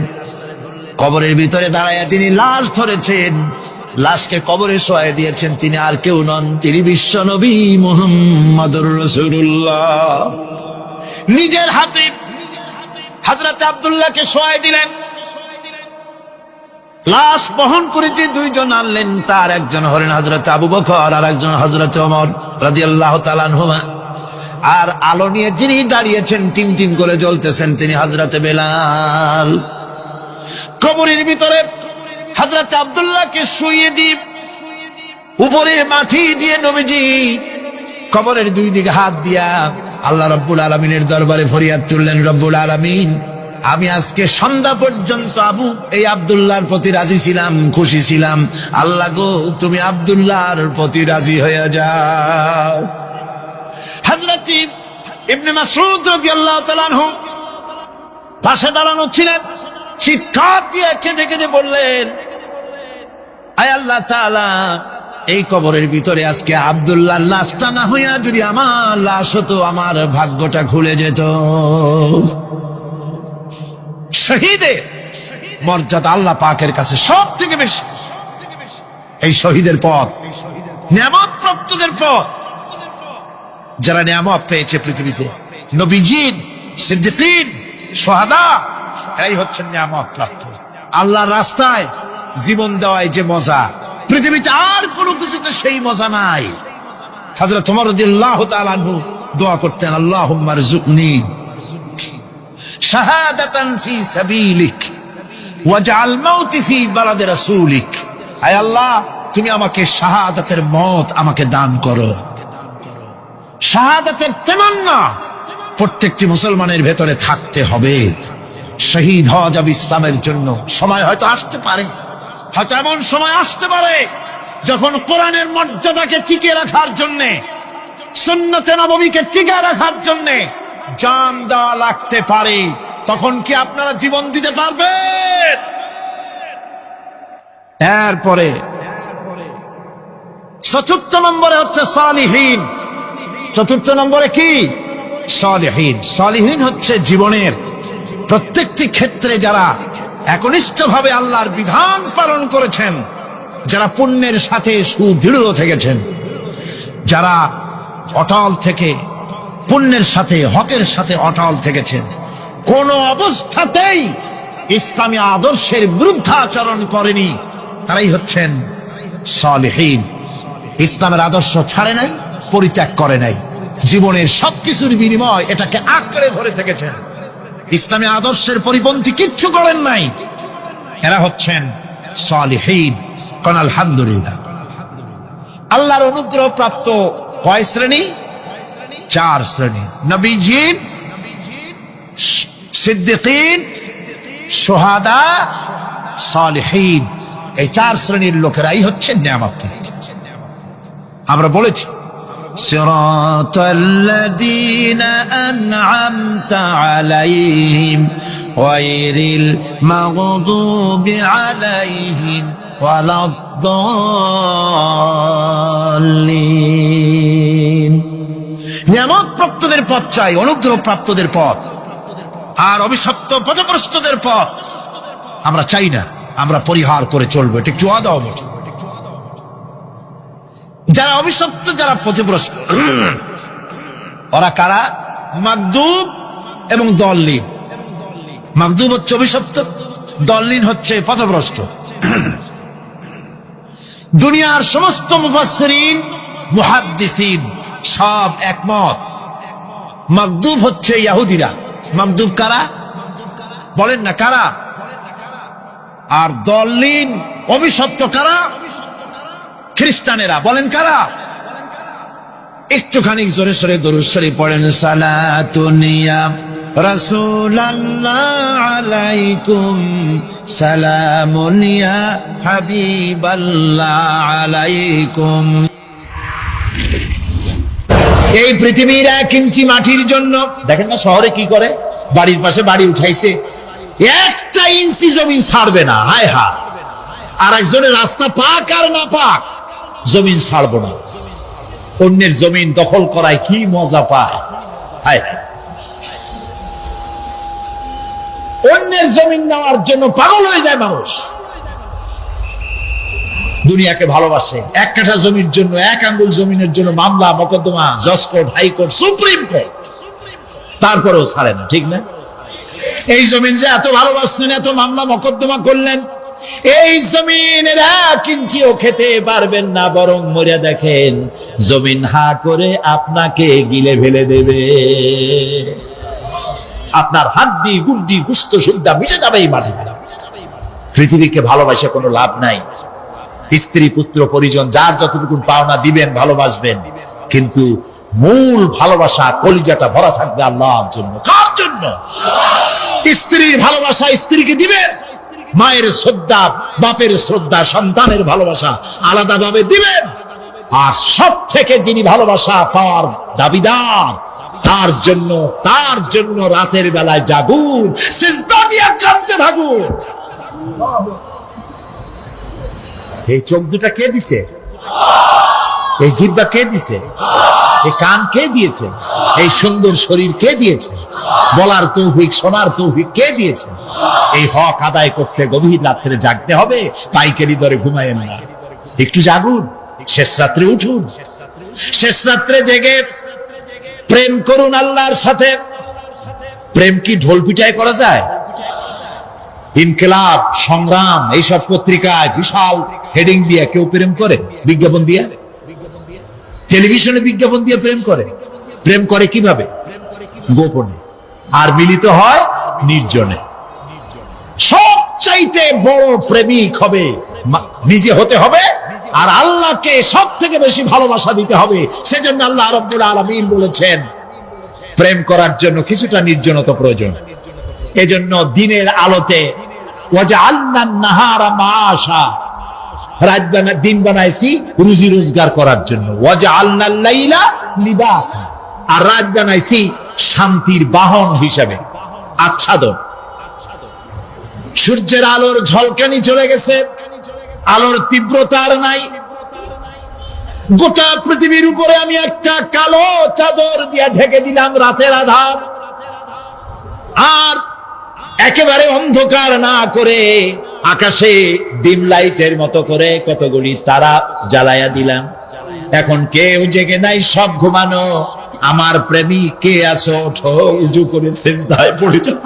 কবরের ভিতরে দাঁড়াইয়া তিনি লাশ ধরেছেন, লাশকে কবরে শোয়াই দিয়েছেন। তিনি আর কেউ নন, তিনি বিশ্ব নবী মুহাম্মদুর রাসূলুল্লাহ। নিজের হাতে হযরত আব্দুল্লাহকে শোয়াই দিলেন। লাশ বহন করে যে দুইজন আনলেন, তার একজন হলেন হযরত আবু বকর আর একজন হযরত ওমর রাদিয়াল্লাহু তাআলা আনহুমা। আর আলো নিয়ে যিনি দাঁড়িয়েছেন, টিম টিম করে জ্বলতেছেন, তিনি হযরত বেলাল। কবরের ভিতরে হযরত আব্দুল্লাহকে শুইয়ে দিয়ে উপরে মাটি দিয়ে নবীজি কবরের দুই দিকে হাত দিয়া আল্লাহ রাব্বুল আলামিনের দরবারে ফরিয়াদ তুললেন, রব্বুল আলামিন, আমি আজকে সন্ধ্যা পর্যন্ত এই আব্দুল্লাহর প্রতি রাজি ছিলাম, খুশি ছিলাম। আল্লাহ গো, তুমি আব্দুল্লাহর প্রতি রাজি হয়ে যাও। হযরত ইবনে মাসউদ রাদিয়াল্লাহু তাআলা আনহু পাশে দাঁড়ানো ছিলেন, চিৎকার দিয়ে কেঁদে কেঁদে বললেন, আয় আল্লাহ তাআলা, এই কবরের ভিতরে আজকে আব্দুল্লাহর লাশটা না হইয়া যদি আমার লাশ হতো, আমার ভাগ্যটা খুলে যেত। শহীদের মর্যাদা আল্লাহ পাকের কাছে সব থেকে বেশি। এই শহীদের পথ, নিয়ামত প্রাপ্তদের পথ, যারা নিয়ামত পেয়েছে পৃথিবীতে, নবীজিন, সিদ্দিকিন, শুহাদা, এই হচ্ছেন নিয়ামত প্রাপ্ত। আল্লাহর রাস্তায় জীবন দেওয়ায় যে মজা, পৃথিবীতে আর কোনো কিছুতে সেই মজা নাই। হযরত ওমর রাদিয়াল্লাহু তাআলা আনহু দোয়া করতেন, আল্লাহুম্মা রযুকনি শাহাদাতান ফি সাবিলিক ওয়াজআল মাউতি ফি বালাদি রাসূলিক। আয় আল্লাহ, তুমি আমাকে শাহাদাতের মত আমাকে দান করো। শাহাদাতের তামান্না প্রত্যেকটি মুসলমানের ভেতরে থাকতে হবে। শহীদ হওয়া যাবে ইসলামের জন্য। সময় হয়তো আসতে পারে, হয়তো এমন সময় আসতে পারে যখন কোরআনের মর্যাদাকে টিকিয়ে রাখার জন্য, সুন্নতে নববীকে টিকিয়ে রাখার জন্য জান দেওয়া লাগতে পারে। তখন কি আপনারা জীবন দিতে পারবেন? এরপরে চতুর্থ নম্বরে হচ্ছে সালিহিন। চতুর্থ নম্বরে কি? সালিহিন। সালিহিন হচ্ছে জীবনের প্রত্যেকটি ক্ষেত্রে যারা একনিষ্ঠভাবে আল্লাহর বিধান পালন করেছেন, যারা পুণ্যের সাথে সুদৃঢ় থেকেছেন, যারা অটল থেকে পুণ্যের সাথে হকের সাথে অটল থেকেছেন, কোন অবস্থাতেই ইসলামী আদর্শের বিরুদ্ধাচরণ করেনি, তারাই হচ্ছেন সালিহিন। ইসলামের আদর্শ ছাড়ে নাই, পরিত্যাগ করে নাই, জীবনের সবকিছুর বিনিময় এটাকে আঁকড়ে ধরে থেকেছেন, ইসলামী আদর্শের পরিপন্থী কিচ্ছু করেন নাই। এরা হচ্ছেন সালিহিন। কোন আলহামদুলিল্লাহ। আল্লাহর অনুগ্রহ প্রাপ্ত কয় শ্রেণী? 4 শ্রেণী। নবীজিন, সিদ্দিকিন, শুহাদা, সালিহিন। এই 4 শ্রেণীর লোকেরাই হচ্ছে নিয়ামত। আমরা বলেছি, সিরাতাল্লাযীনা আন'আমতা আলাইহিম গায়রিল মাগদুবি আলাইহিম ওয়ালাদ-দাল্লিন। নিয়ামত প্রাপ্তদের পথ চাই, অনুগ্রহ প্রাপ্তদের পথ, আর অভিশপ্ত পথভ্রষ্টদের পথ আমরা চাই না, আমরা পরিহার করে চলবো। এটা একটু আদাও বটে। যারা অভিশপ্ত, যারা পথভ্রষ্ট, ওরা কারা? মাগদুব এবং দল্লিন। মাগদুব হচ্ছে অভিশপ্ত, দল্লিন হচ্ছে পথভ্রষ্ট। দুনিয়ার সমস্ত মুফাসসিরিন, মুহাদ্দিসিন সব একমত, মাগদুব হচ্ছে ইহুদিরা। মাগদুব কারা? বলেন না কারা? আর দল্লিন, অভিশপ্ত কারা? খ্রিস্টানেরা। বলেন কারা? একটুখানি জোরে সোরে দরুদ শরীফ পড়েন। সালাতুন ইয়া রাসূলুল্লাহ আলাইকুম, সালামুন ইয়া হাবিবাল্লাহ আলাইকুম। এই পৃথিবীর 1 ইঞ্চি মাটির জন্য, দেখেন না শহরে কি করে, বাড়ির পাশে বাড়ি উঠাইছে, 1টা ইঞ্চি জমি ছাড়বে না। হায় হায়। আর একজনের রাস্তা পাক আর না পাক, জমিন ছাড়বো না। অন্যের জমিন দখল করায় কি মজা পায়। হায়, অন্যের জমিন নেওয়ার জন্য পাগল হয়ে যায় মানুষ। দুনিয়াকে ভালোবাসে, এক কাঠা জমির জন্য, এক আঙ্গুল জমিনের জন্য মামলা মোকদ্দমা, জজ কোর্ট, হাইকোর্ট, সুপ্রিম কোর্ট, তারপরেও ছাড়ে না, ঠিক না? এই জমিনটা এত ভালোবাসলেন, এত মামলা মোকদ্দমা করলেন, এই জমিনের 1 ইঞ্চিও খেতে পারবেন না, বরং মরে দেখেন জমিন হা করে আপনাকে গিলে ফেলে দেবে। আপনার হাড্ডি গুড্ডি গুস্ত সুদ্ধা মিশে যাবে এই মাটিতে। পৃথিবীকে ভালোবাসে কোনো লাভ নাই। স্ত্রী পুত্র পরিজন যার যতটুকু পাওনা দিবেন, ভালোবাসবেন, কিন্তু মূল ভালোবাসা কলিজাটা ভরা থাকবে আল্লাহর জন্য। কার জন্য? স্ত্রীর ভালোবাসা স্ত্রীকে দিবেন, মায়ের শ্রদ্ধা, বাপের শ্রদ্ধা, সন্তানের ভালোবাসা আলাদাভাবে দিবেন। আর সব থেকে যিনি ভালোবাসা পাওয়ার দাবিদার, তার জন্য রাতের বেলায় জাগুন, সিজদা দিয়ে কাঁদতে থাকুন। এই চোখ দুটা কে দিছে? এই জিহ্বা কে দিছে? এই কান কে দিয়েছে? এই সুন্দর শরীর কে দিয়েছে? বলার তৌফিক, শোনার তৌফিক কে দিয়েছে? এই হক আদায় করতে গভীর রাত্রে জাগতে হবে, পাইকারি দরে ঘুমায়েন না, একটু জাগুন, শেষ রাত্রে উঠুন, শেষ রাত্রে জেগে প্রেম করুন আল্লাহর সাথে। প্রেম কি ঢোল পিটায় করা যায়? ইনকিলাব, সংগ্রাম এইসব পত্রিকায় বিশাল হেডিং দিয়ে কেউ প্রেম করে? বিজ্ঞাপন দিয়ে, টেলিভিশনে বিজ্ঞাপন দিয়ে প্রেম করে। প্রেম করে কিভাবে? গোপনে, আর মিলিত হয় নির্জনে। সবচাইতে বড় প্রেমিক হবে নিজে হতে হবে, আর আল্লাহকে সব থেকে বেশি ভালোবাসা দিতে হবে। সেজন্য আল্লাহ রাব্বুল আলামিন বলেছেন প্রেম করার জন্য কিছুটা নির্জনতা প্রয়োজন। এজন্য দিনের আলোতে ওয়াজআলনান নাহারা মাআশা, দিন বানাইছি রুজি রোজগার করার জন্য। ওয়াজআলনাল লাইলা লিবাসা, আর রাত বানাইছি শান্তির বাহন হিসেবে, আচ্ছাদন। সূর্যের আলোর ঝলকানি চলে গেছে, আলোর তীব্রতা আর নাই। গোটা পৃথিবীর উপরে আমি একটা কালো চাদর দিয়ে ঢেকে দিলাম রাতের আধার, আর একেবারে অন্ধকার না করে আকাশে ডিম লাইটের মতো করে কতগুলি তারা জ্বালায়া দিলাম। এখন কেউ জেগে নাই, সব ঘুমানো। আমার প্রেমিক কে আছো? ওঠো, উজু করে সিজদায় পড়ে যাও,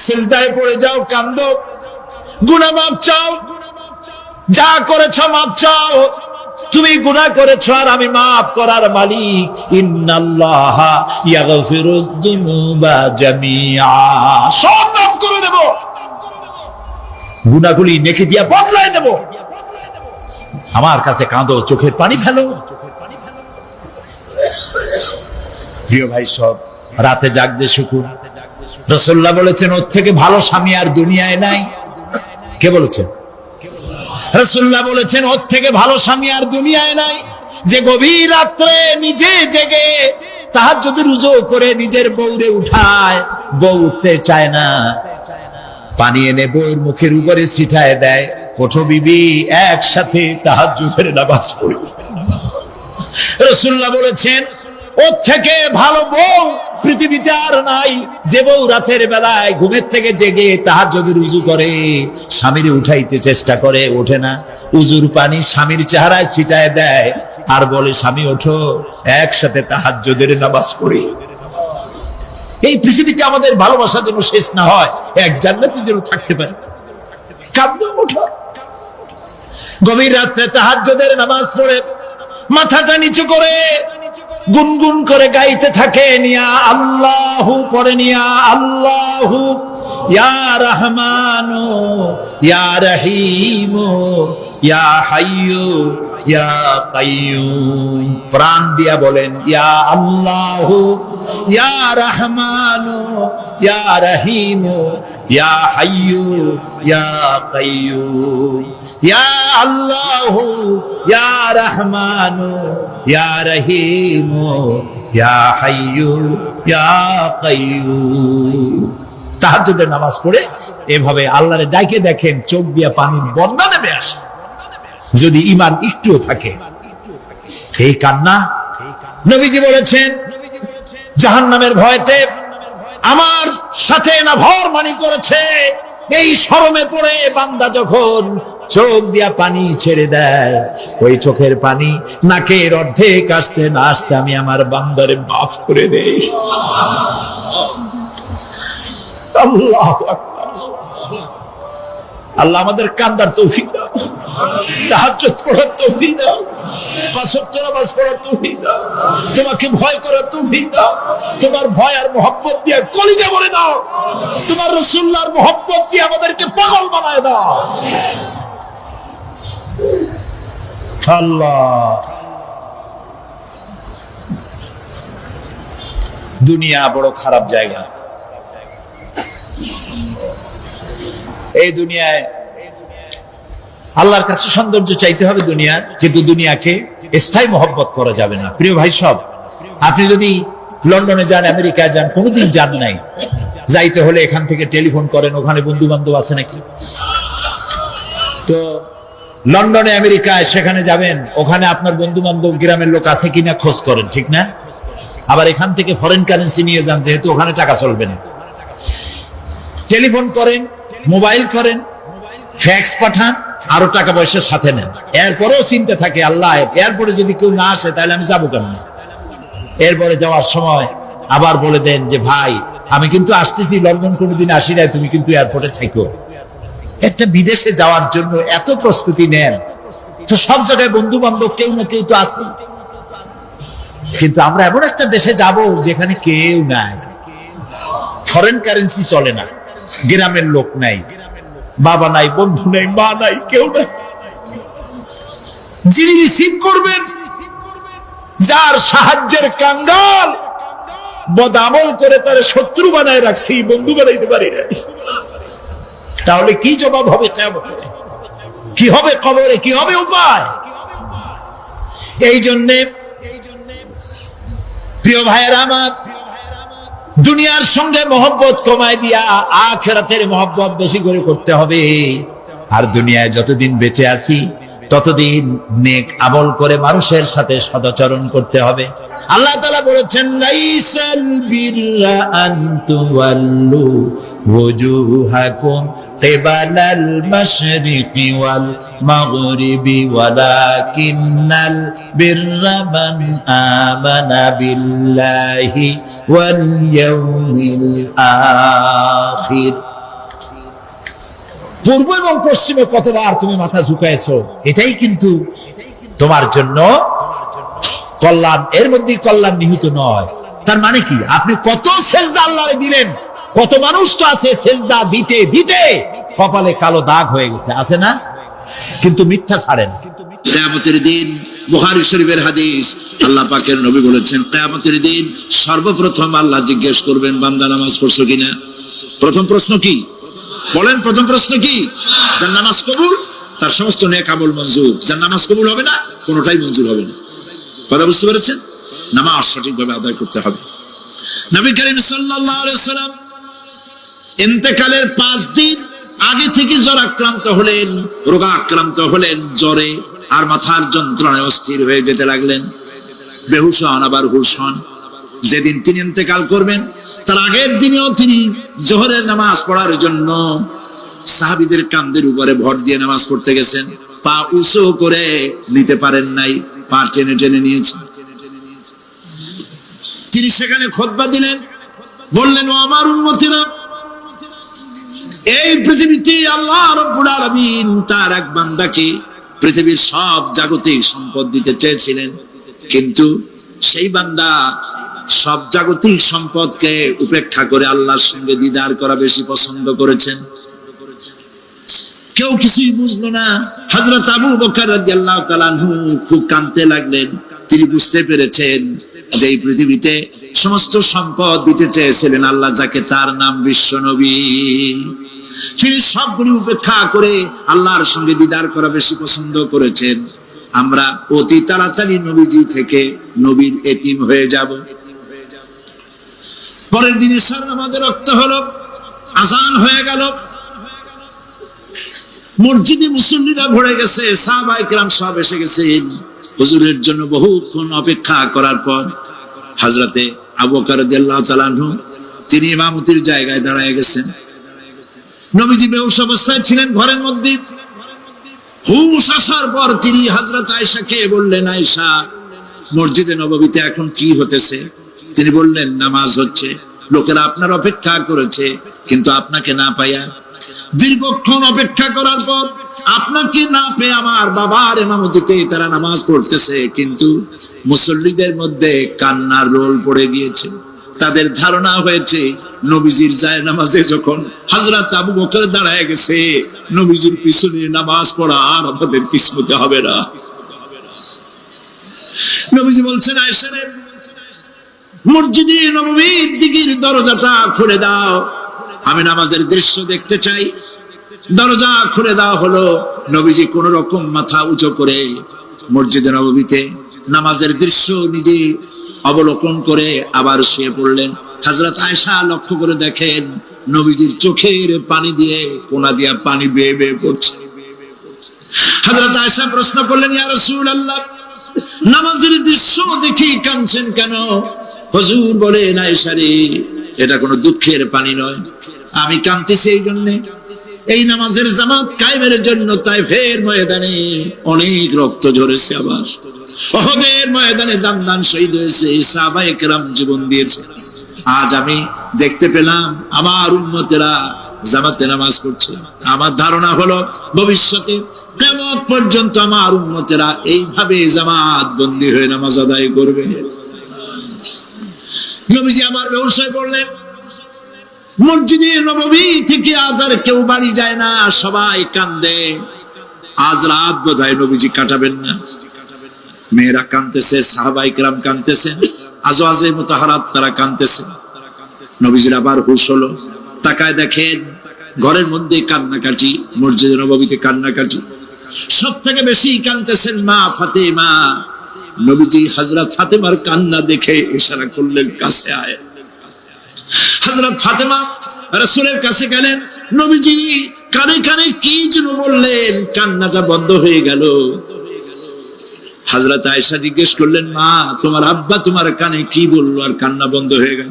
সিজদায় পড়ে যাও, কান্দো, গুনাহ মাপ চাও, যা করেছো মাপ চাও। তুমি গুনাহ করেছো আর আমি মাফ করার মালিক। ইন্নাল্লাহা ইয়াগফিরুয যুনুবা জামিআ, সব মাফ করে দেব, গুনাহগুলি নেকি দিয়া বদলায় দেব। আমার কাছে কাঁদো, চোখের পানি ফেলো। প্রিয় ভাই, সব রাতে জাগতে শিখুন। রাসূলুল্লাহ বলেছেন ওর থেকে ভালো স্বামী আর দুনিয়ায় নাই। কে বলেছেন? রাসূলুল্লাহ বলেছেন ওর থেকে ভালো স্বামী আর দুনিয়ায় নাই, যে গভীর রাত্রে নিজে জেগে তাহাজ্জুদের রুজু করে নিজের বউরে উঠায়। বউ উঠতে চায় না, পানি এনে বউর মুখের উপরে ছিটায় দেয়, ওঠো বিবি, একসাথে তাহাজ্জুদের নামাজ পড়ি। রাসূলুল্লাহ বলেছেন ওর থেকে ভালো বউ পৃথিবীতে আর নাই, যে বউ রাতের বেলায় ঘুমের থেকে জেগে তাহাজ্জুদের উযু করে, স্বামীরে উঠাইতে চেষ্টা করে, ওঠে না, উযুর পানি স্বামীর চেহারায় ছিটায় দেয়, আর বলে স্বামী ওঠো, একসাথে তাহাজ্জুদের নামাজ পড়ি। এই পৃথিবীতে আমাদের ভালোবাসা যেন শেষ না হয়, এক জান্নাতে যেন থাকতে পারে। কাঁদো, ওঠো। গভীর রাত্রে তাহাজ্জুদের নামাজ পড়ে মাথাটা নিচু করে গুনগুন করে গাইতে থাকে, নিয়া আল্লাহু পড়ে, নিয়া আল্লাহু ইয়া রহমানু ইয়া রহিমু ইয়া হাইয়ু ইয়া কাইয়ুম। প্রাণ দিয়া বলেন ইয়া আল্লাহু ইয়া রহমানু ইয়া রহিমু ইয়া হাইয়ু ইয়া কাইয়ুম। ইয়া আল্লাহু ইয়া রহমানু ইয়া রহিমু ইয়া হাইয়ু ইয়া কাইয়ুম। তাহাজ্জুদের নামাজ পড়ে এভাবে আল্লাহরে ডাকে দেখেন, চোখ দিয়া পানির বন্যা নেমে আসে যদি ঈমান একটুও থাকে। এই কান্না, নবীজি বলেছেন জাহান্নামের ভয়তে আমার সাথে না ভর মানি করেছে। এই শরমে পড়ে বান্দা যখন চোখ দিয়া পানি ছেড়ে দেয়, ওই চোখের পানি নাকের অর্ধেক আসতে না আসতে আমি আমার বান্দারে মাফ করে দেই। আল্লাহু আকবার। আল্লাহ আমাদের কান্দার তৌফিক দাও, তাহাজ্জুদ পড়ার তৌফিক দাও, পাঁচ ওয়াক্ত নামাজ পড়ার তৌফিক দাও, তোমাকে ভয় করার তৌফিক দাও, তোমার ভয় আর মহব্বত দিয়ে কলিজা ভরে দাও, তোমার রাসূলুল্লাহর মহব্বত দিয়ে আমাদেরকে পাগল বানায় দাও। আল্লাহ, দুনিয়া বড় খারাপ জায়গা। এই দুনিয়ায় আল্লাহর কাছে সৌন্দর্য চাইতে হবে দুনিয়া, কিন্তু দুনিয়াকে স্থায়ী মহব্বত করা যাবে না। প্রিয় ভাই সব, আপনি যদি লন্ডনে যান, আমেরিকায় যান, কোনোদিন যান নাই, যাইতে হলে এখান থেকে টেলিফোন করেন, ওখানে বন্ধু বান্ধব আছে নাকি? তো লন্ডনে আমেরিকায় সেখানে যাবেন, ওখানে আপনার বন্ধু বান্ধব গ্রামের লোক আছে কিনা খোঁজ করেন, ঠিক না? আবার এখান থেকে ফরেন কারেন্সি নিয়ে যান, যেহেতু ওখানে টাকা চলবে না। টেলিফোন করেন, মোবাইল করেন, ফ্যাক্স পাঠান, আরো টাকা পয়সার সাথে নেন। এরপরেও চিন্তা থাকে, আল্লাহ এরপরে যদি কেউ না আসে তাহলে আমি যাবো কেমন? এরপরে যাওয়ার সময় আবার বলে দেন যে ভাই আমি কিন্তু আসতেছি, লন্ডন কোনোদিন আসি নাই, তুমি কিন্তু এয়ারপোর্টে থাকো। একটা বিদেশে যাওয়ার জন্য এত প্রস্তুতি নেন, তো সব জায়গায় বন্ধু বান্ধব কেউ না কেউ তো আছে, কিন্তু আমরা এমন একটা দেশে যাব যেখানে কেউ নাই, ফরেন কারেন্সি চলে না, গ্রামের লোক নাই, বাবা নাই, বন্ধু নাই, মা নাই, কেউ নাই। যিনি রিসিভ করবেন, যার সাহায্যের কাঙ্গাল, বদামল করে তার শত্রু বানায় রাখছি, বন্ধু বানাইতে পারি না, তাহলে কি জবাব হবে কিয়ামতে? কি হবে কবরে? কি হবে উপায়? এই জন্যে প্রিয় ভাইয়েরা আমার, দুনিয়ার সঙ্গে মহব্বত কমায় দিয়া আখিরাতের মহব্বত বেশি করে করতে হবে। আর দুনিয়ায় যতদিন বেঁচে আছি ততদিন নেক আমল করে মানুষের সাথে সদাচরণ করতে হবে। আল্লাহ তাআলা বলেছেন, লাইসাল বিররা আন তুওয়াল্লু ওয়ুজুহাকুম কিবালাল মাশরিকি ওয়াল মাগরিবি ওয়ালাকিন্নাল বিররা মান আমানা বিল্লাহি ওয়াল ইয়াউমিল আখির। পূর্ব এবং পশ্চিমে কতবার তুমি মাথা ঝুঁকাইছো, এটাই কিন্তু তোমার জন্য কল্যাণ। এর মধ্যে কল্যাণ নিহিত নয়। তার মানে কি? আপনি কত সেজদা আল্লাহরে দিলেন, কত মানুষ তো আছে সেজদা দিতে দিতে কপালে কালো দাগ হয়ে গেছে, আছে না? কিন্তু মিথ্যা ছাড়েন। কিয়ামতের দিন, বুখারী শরীফের হাদিস, আল্লাহ পাকের নবী বলেছেন, কিয়ামতের দিন সর্বপ্রথম আল্লাহ জিজ্ঞেস করবেন, বান্দা নামাজ পড়ছো কিনা? প্রথম প্রশ্ন কি? বলেন, প্রথম প্রশ্ন কি? যার নামাজ কবুল, তার সমস্ত নেক আমল মঞ্জুর। যার নামাজ কবুল হবে না, কোনোটাই মঞ্জুর হবে না। কথা বুঝতে পেরেছেন? নামাজ সঠিকভাবে আদায় করতে হবে। নবী করিম সাল্লাল্লাহু আলাইহি ওয়াসাল্লাম ইন্তেকালের 5 দিন আগে থেকে জ্বরাক্রান্ত হলেন, রোগাক্রান্ত হলেন, জ্বরে আর মাথার যন্ত্রণায় অস্থির হয়ে যেতে লাগলেন, বেহুশ হন, আবার হুশ হন। যেদিন তিনি ইন্তেকাল করবেন তার আগের দিনেও তিনি জোহরের নামাজ পড়ার জন্য সাহাবীদের কাঁধের উপরে ভর দিয়ে নামাজ পড়তে গেছেন। পা উঁচু করে নিতে পারেন নাই, পা টেনে টেনে নিয়েছেন। তিনি সেখানে খুতবা দিলেন, বললেন, ও আমার উম্মতিরা, এই পৃথিবীতে আল্লাহ রাব্বুল আলামিন তার এক বান্দাকে পৃথিবীর সব জাগতিক সম্পদ দিতে চেয়েছিলেন, কিন্তু সেই বান্দা সব জাগতিক সম্পদকে উপেক্ষা করে আল্লাহর সঙ্গে দিদার করা বেশি পছন্দ করেছেন। কেউ কিছুই বুঝলো না। হযরত আবু বকর রাদিয়াল্লাহু তাআলা আনহু খুব কাঁদতে লাগলেন। তিনি বুঝতে পেরেছেন যে এই পৃথিবীতে সমস্ত সম্পদ দিতে চেয়েছিলেন আল্লাহ, যাকে তার নাম বিশ্ব নবী, তিনি সবগুলি উপেক্ষা করে আল্লাহর সঙ্গে দিদার করা বেশি পছন্দ করেছেন। আমরা অতি তাড়াতাড়ি নবীজি থেকে নবীর এতিম হয়ে যাব। পরের দিন ঈশার নামাজের রক্ত হলো, আযান হয়ে গেল, মসজিদে মুসল্লিরা ভরে গেছে, সাহাবায়ে কেরাম সব এসে গেছেন। হুজুরের জন্য বহুক্ষণ অপেক্ষা করার পর হযরতে আবু বকর রাদিয়াল্লাহু তাআলা আনহু তিনি ইমামতির জায়গায় দাঁড়ায় গেছেন। নবীজি বেহুশ অবস্থায় ছিলেন ঘরের মধ্যে। হুশ আসার পর তিনি হযরত আয়েশাকে বললেন, আয়েশা, মসজিদে নববীতে এখন কি হতেছে? তিনি বললেন, নামাজ হচ্ছে, লোকেরা আপনার অপেক্ষা করেছে, কিন্তু আপনাকে না পাইয়া, দীর্ঘক্ষণ অপেক্ষা করার পর আপনাকে না পেয়ে আমার বাবার ইমামতিতে তারা নামাজ পড়তেছে, কিন্তু মুসল্লিদের মধ্যে কান্নার রোল পড়ে গিয়েছে। তাদের ধারণা হয়েছে নবীজির জায়নামাজে যখন হযরত আবু বকর দাঁড়ায় গেছে, নবীজির পিছনে নামাজ পড়া আর আমাদের কিসমতে হবে না। নবীজি বলছেন, আয়েশা রে, মসজিদে নববীর দিকের দরজাটা খুলে দাও, আমি নামাজের দৃশ্য দেখতে চাই। দরজা খুলে দেওয়া হলো। নবীজি কোন রকম মাথা উঁচু করে মসজিদে নববীতে নামাজের দৃশ্য নিজে অবলোকন করে আবার শুয়ে পড়লেন। হযরত আয়েশা লক্ষ্য করে দেখেন নবীজির চোখের পানি দিয়ে কোনা দিয়া পানি বেয়ে বেয়ে পড়ছে। হযরত আয়েশা প্রশ্ন করলেন, ইয়া রাসূলুল্লাহ, নামাজের দৃশ্য দেখি কাঁদছেন কেন? হুজুর বলেন, আয়েশা রে, এটা কোনো দুঃখের পানি নয়, আমি কাঁদতেছি এই জন্যে, এই নামাজের জামাত কায়েমের জন্য তাইফের ময়দানে অনেক রক্ত ঝরেছে, আবার উহুদের ময়দানে দান দান শহীদ হয়েছে, সাহাবায়ে কেরাম জীবন দিয়েছে। আজ আমি দেখতে পেলাম আমার উম্মতেরা জামাতে নামাজ পড়ছে। আমার ধারণা হলো ভবিষ্যতে কিয়ামত পর্যন্ত আমার উম্মতেরা এইভাবে জামাত বন্দী হয়ে নামাজ আদায় করবে। নবীজি আবার বেহুশ হয়ে পড়লেন। মসজিদে নববী থেকে আজ আর কেউ বাড়ি যায় না, সবাই কান্দে। আজ রাত বোধহয় নবীজি কাটাবেন না। মেয়েরা কাঁদতেছে, সাহাবায়ে কেরাম কাঁদতেছেন, আজওয়াজে মুতাহারাত তারা কাঁদতেছেন। নবীজির আবার হুঁশ হলো, তাকায় দেখেন ঘরের মধ্যে কান্নাকাটি, মসজিদে নববীতে কান্নাকাটি। সব থেকে বেশি কাঁদতেছেন মা ফাতেমা। নবীজি হযরত ফাতেমার কান্না দেখে ইশারা করলেন, কাছে আয়। হযরত ফাতেমা রাসূলের কাছে গেলেন। নবীজি কানে কানে কি যেন বললেন, কান্নাটা বন্ধ হয়ে গেল। হযরত আয়েশা জিজ্ঞেস করলেন, মা, তোমার আব্বা তোমার কানে কি বললো আর কান্না বন্ধ হয়ে গেল?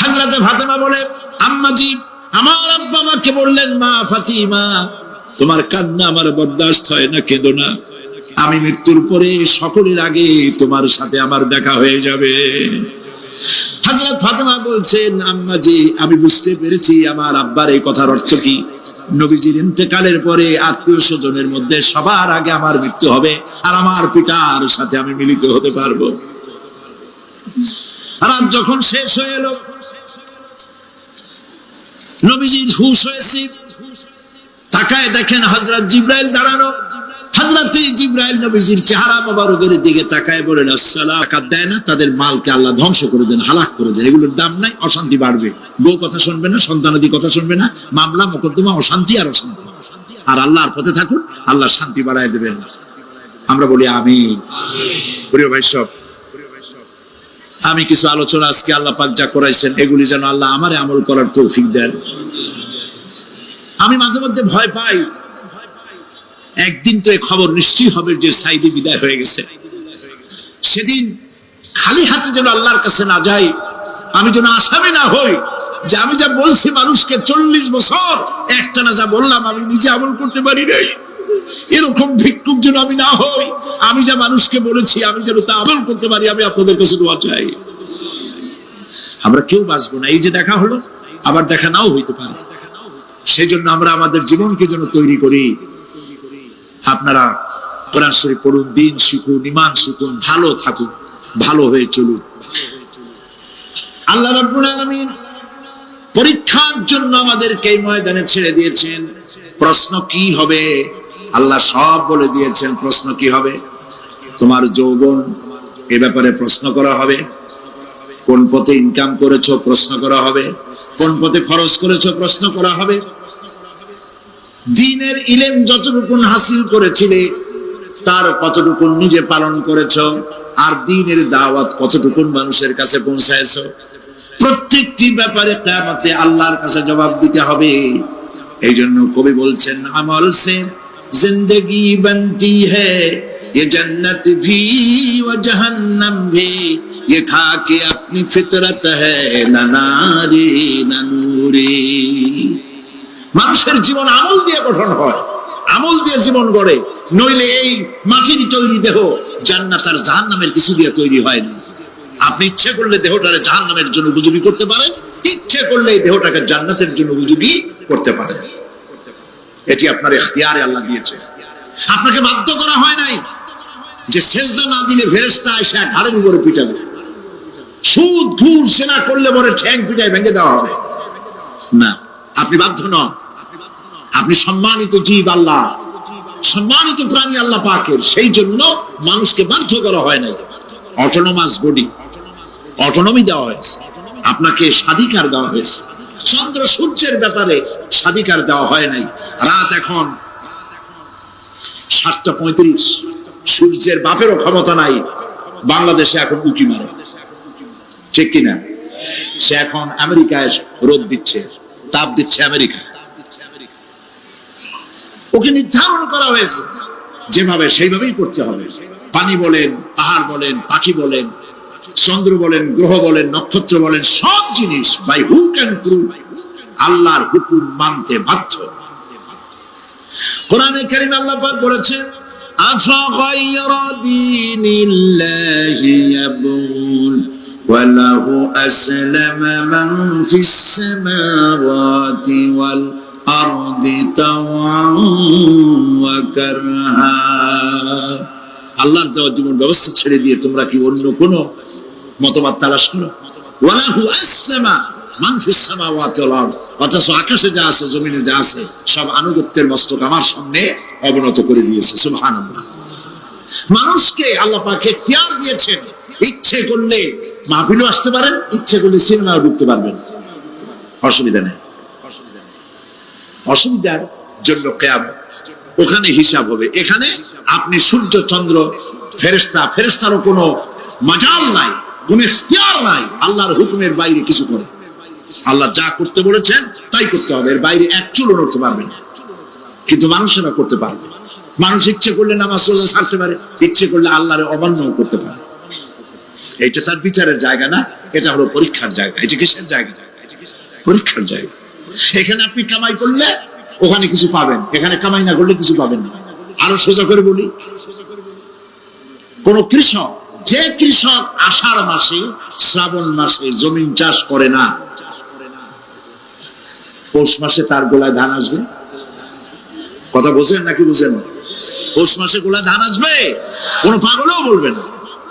হযরত ফাতেমা বলে, আম্মাজি, আমার আব্বা আমাকে বললেন, মা ফাতিমা, তোমার কান্না আমার বরদাস্ত হয় না, কেঁদো না, আমি মৃত্যুর পরে সকলের আগে তোমার সাথে আমার দেখা হয়ে যাবে। হযরত ফাতেমা বলছেন, আম্মাজি, আমি বুঝতে পেরেছি আমার আব্বার এই কথার অর্থ কি। নবীজির ইন্তেকালের পরে আত্মীয় স্বজনের মধ্যে সবার আগে আমার মৃত্যু হবে, আর আমার পিতার সাথে আমি মিলিত হতে পারবো। রাত যখন শেষ হয়ে এলো, নবীজির হুঁশ হয়েছে। তাকায় দেখেন হযরত জিবরাইল দাঁড়ানো। হযরত জিবরাইল নবীজির চেহারা মোবারকের দিকে তাকায় বলেন, আসসালাম। টাকা দেয় না, তাদের মালকে আল্লাহ ধ্বংস করে দেন, হালাক করে দেন, এগুলোর দাম নাই, অশান্তি বাড়বে, বউ কথা শুনবে না, সন্তানাদি কথা শুনবে না, মামলা মোকদ্দমা, অশান্তি আর অশান্তি। আর আল্লাহর পথে থাকুন, আল্লাহ শান্তি বাড়ায় দেবেন। আমরা বলি আমিন। প্রিয় ভাই সব, আমি কিছু আলোচনা আজকে আল্লাহ পাক যা করাইছেন, এগুলি যেন আল্লাহ আমারে আমল করার তৌফিক দেন। আমি মাঝে মধ্যে ভয় পাই, একদিন তো এই খবর নিশ্চয়ই হবে যে সাইদি বিদায় হয়ে গেছে। সেদিন খালি হাতে যেন আল্লাহর কাছে না যাই, আমি যেন আসামি না হই যে আমি যা বলছি মানুষকে 40 বছর একটানা যা বললাম আমি নিজে আমল করতে পারি নাই। এরকম ভিক্ষুক যেন আমি না হই, আমি যা মানুষকে বলেছি আমি যেন তা আমল করতে পারি। আমি আপনাদের কাছে দোয়া চাই। আমরা কেউ বাঁচবো না, এই যে দেখা হলো আবার দেখা নাও হইতে পারে। সেই জন্য আমরা আমাদের জীবনকে যেন তৈরি করি। আপনারা কোরআন শরীফ পড়ুন, দিন শিখুন, ঈমান শিখুন, ভালো থাকুন, ভালো হয়ে চলুন। আল্লাহ রাব্বুল আলামিন পরীক্ষার জন্য আমাদেরকে এই ময়দানে ছেড়ে দিয়েছেন। প্রশ্ন কি হবে আল্লাহ সব বলে দিয়েছেন। প্রশ্ন কি হবে? তোমার যৌবন, এ ব্যাপারে প্রশ্ন করা হবে। কোন পথে ইনকাম করেছো প্রশ্ন করা হবে। কোন পথে খরচ করেছো প্রশ্ন করা হবে। দ্বীনের ইলম যতটুকু হাসিল করেছিলে তার কতটুকু নিজে পালন করেছো, আর দ্বীনের দাওয়াত কতটুকু মানুষের কাছে পৌঁছায়ছো। প্রত্যেকটি ব্যাপারে কিয়ামতে আল্লাহর কাছে জবাব দিতে হবে। এই জন্য কবি বলছেন, আমল সে জিন্দেগি বনতি হ্যায়, ये जन्नत भी व जहन्नम भी ये खाकी अपनी फितरत है ना नारी ना नूरी। মানুষের জীবন আমল দিয়ে গঠন হয়, আমল দিয়ে জীবন গড়ে, নইলে এই মাটির তৈরি দেহ জান্নাত আর জাহান্নামের কিছু দিয়ে তৈরি হয় না। আপনি ইচ্ছে করলে দেহটাকে জাহান্নামের জন্য উপযোগী করতে পারেন, ইচ্ছে করলে এই দেহটাকে জান্নাতের জন্য উপযোগী করতে পারেন। এটি আপনার ইখতিয়ারে আল্লাহ দিয়েছে, আপনাকে বাধ্য করা হয় নাই যে সেজদা না দিলে ফেরেশতা এসে ঘাড়ের উপরে পিটাবে, সুদ ঘুষ সেনা করলে পরে ঠ্যাং পিটায় ভেঙে দেওয়া হবে না। আপনি বাধ্য নন, আপনি সম্মানিত জীব আল্লাহ, সম্মানিত প্রাণী আল্লাহ পাকের, সেই জন্য মানুষকে বাধ্য করা হয় নাই। অটোনমাস বডি, অটোনমি দেওয়া হয়েছে, আপনাকে স্বাধিকার দেওয়া হয়েছে। চন্দ্র সূর্যের ব্যাপারে স্বাধিকার দেওয়া হয় নাই। রাত এখন 7:35, সূর্যের বাপেরও ক্ষমতা নাই বাংলাদেশে এখন উঁকি মারে, ঠিক কিনা? সে এখন আমেরিকায় রোদ দিচ্ছে, তাপ দিচ্ছে আমেরিকা। ওকে নির্ধারণ করা হয়েছে যেভাবে, সেইভাবেই করতে হবে। পানি বলেন, পাহাড় বলেন, পাখি বলেন, চন্দ্র বলেন, গ্রহ বলেন, নক্ষত্র বলেন, সব জিনিস বাই হুক এন্ড ক্রুক আল্লাহর হুকুম মানতে বাধ্য। কোরআনে কারীম আল্লাহ পাক বলেছেন, আফাগায়রা দীনিল্লাহি ইয়াবগুন ওয়া লাহু আসলামা মান ফিস সামাওয়াতি ওয়াল আরদি তাওআন ওয়া কারহা। আল্লাহর দেওয়া জীবন ব্যবস্থা ছেড়ে দিয়ে তোমরা কি অন্য কোন মতবাদ তালাশ করো? ওয়া লাহু আসলামা মান ফিস সামাওয়াতি ওয়াল আরদ, অথচ আকাশে যা আছে, জমিনে যা আছে, সব আনুগত্যের মস্তক আমার সামনে অবনত করে দিয়েছে। সুবহানাল্লাহ। মানুষকে আল্লাহ পাক ইখতিয়ার দিয়েছেন, ইচ্ছে করলে মাহফিলে আসতে পারেন, ইচ্ছে করলে সিনেমাও ঢুকতে পারবেন, অসুবিধা নেই। অসুবিধার জন্য কিয়ামত, ওখানে হিসাব হবে। এখানে আপনি সূর্য চন্দ্র ফেরেশতা, ফেরেশতারও কোনো মাজাল নাই, কোনো ইখতিয়ার নাই আল্লাহর হুকুমের বাইরে কিছু করে। আল্লাহ যা করতে বলেছেন তাই করতে হবে, এর বাইরে এক চুলও নড়তে পারবে না। কিন্তু মানুষেরা করতে পারবে। মানুষ ইচ্ছে করলে নামাজ রোজা ছাড়তে পারে, ইচ্ছে করলে আল্লাহর অমান্য করতে পারে। এটা তার বিচারের জায়গা না, এটা হলো পরীক্ষার জায়গা। এটা কিসের জায়গা? পরীক্ষার জায়গা। এখানে আপনি কামাই করলে ওখানে কিছু পাবেন, এখানে কামাই না করলে কিছু পাবেন না। আরো সোজা করে বলি, কোন কৃষক, যে কৃষক আষাঢ় মাসে শ্রাবণ মাসে জমিন চাষ করে না, পৌষ মাসে তার গোলায় ধান আসবে? কথা বোঝেন নাকি বুঝেন না? পৌষ মাসে গোলায় ধান আসবে? কোন পাগলও বলবে না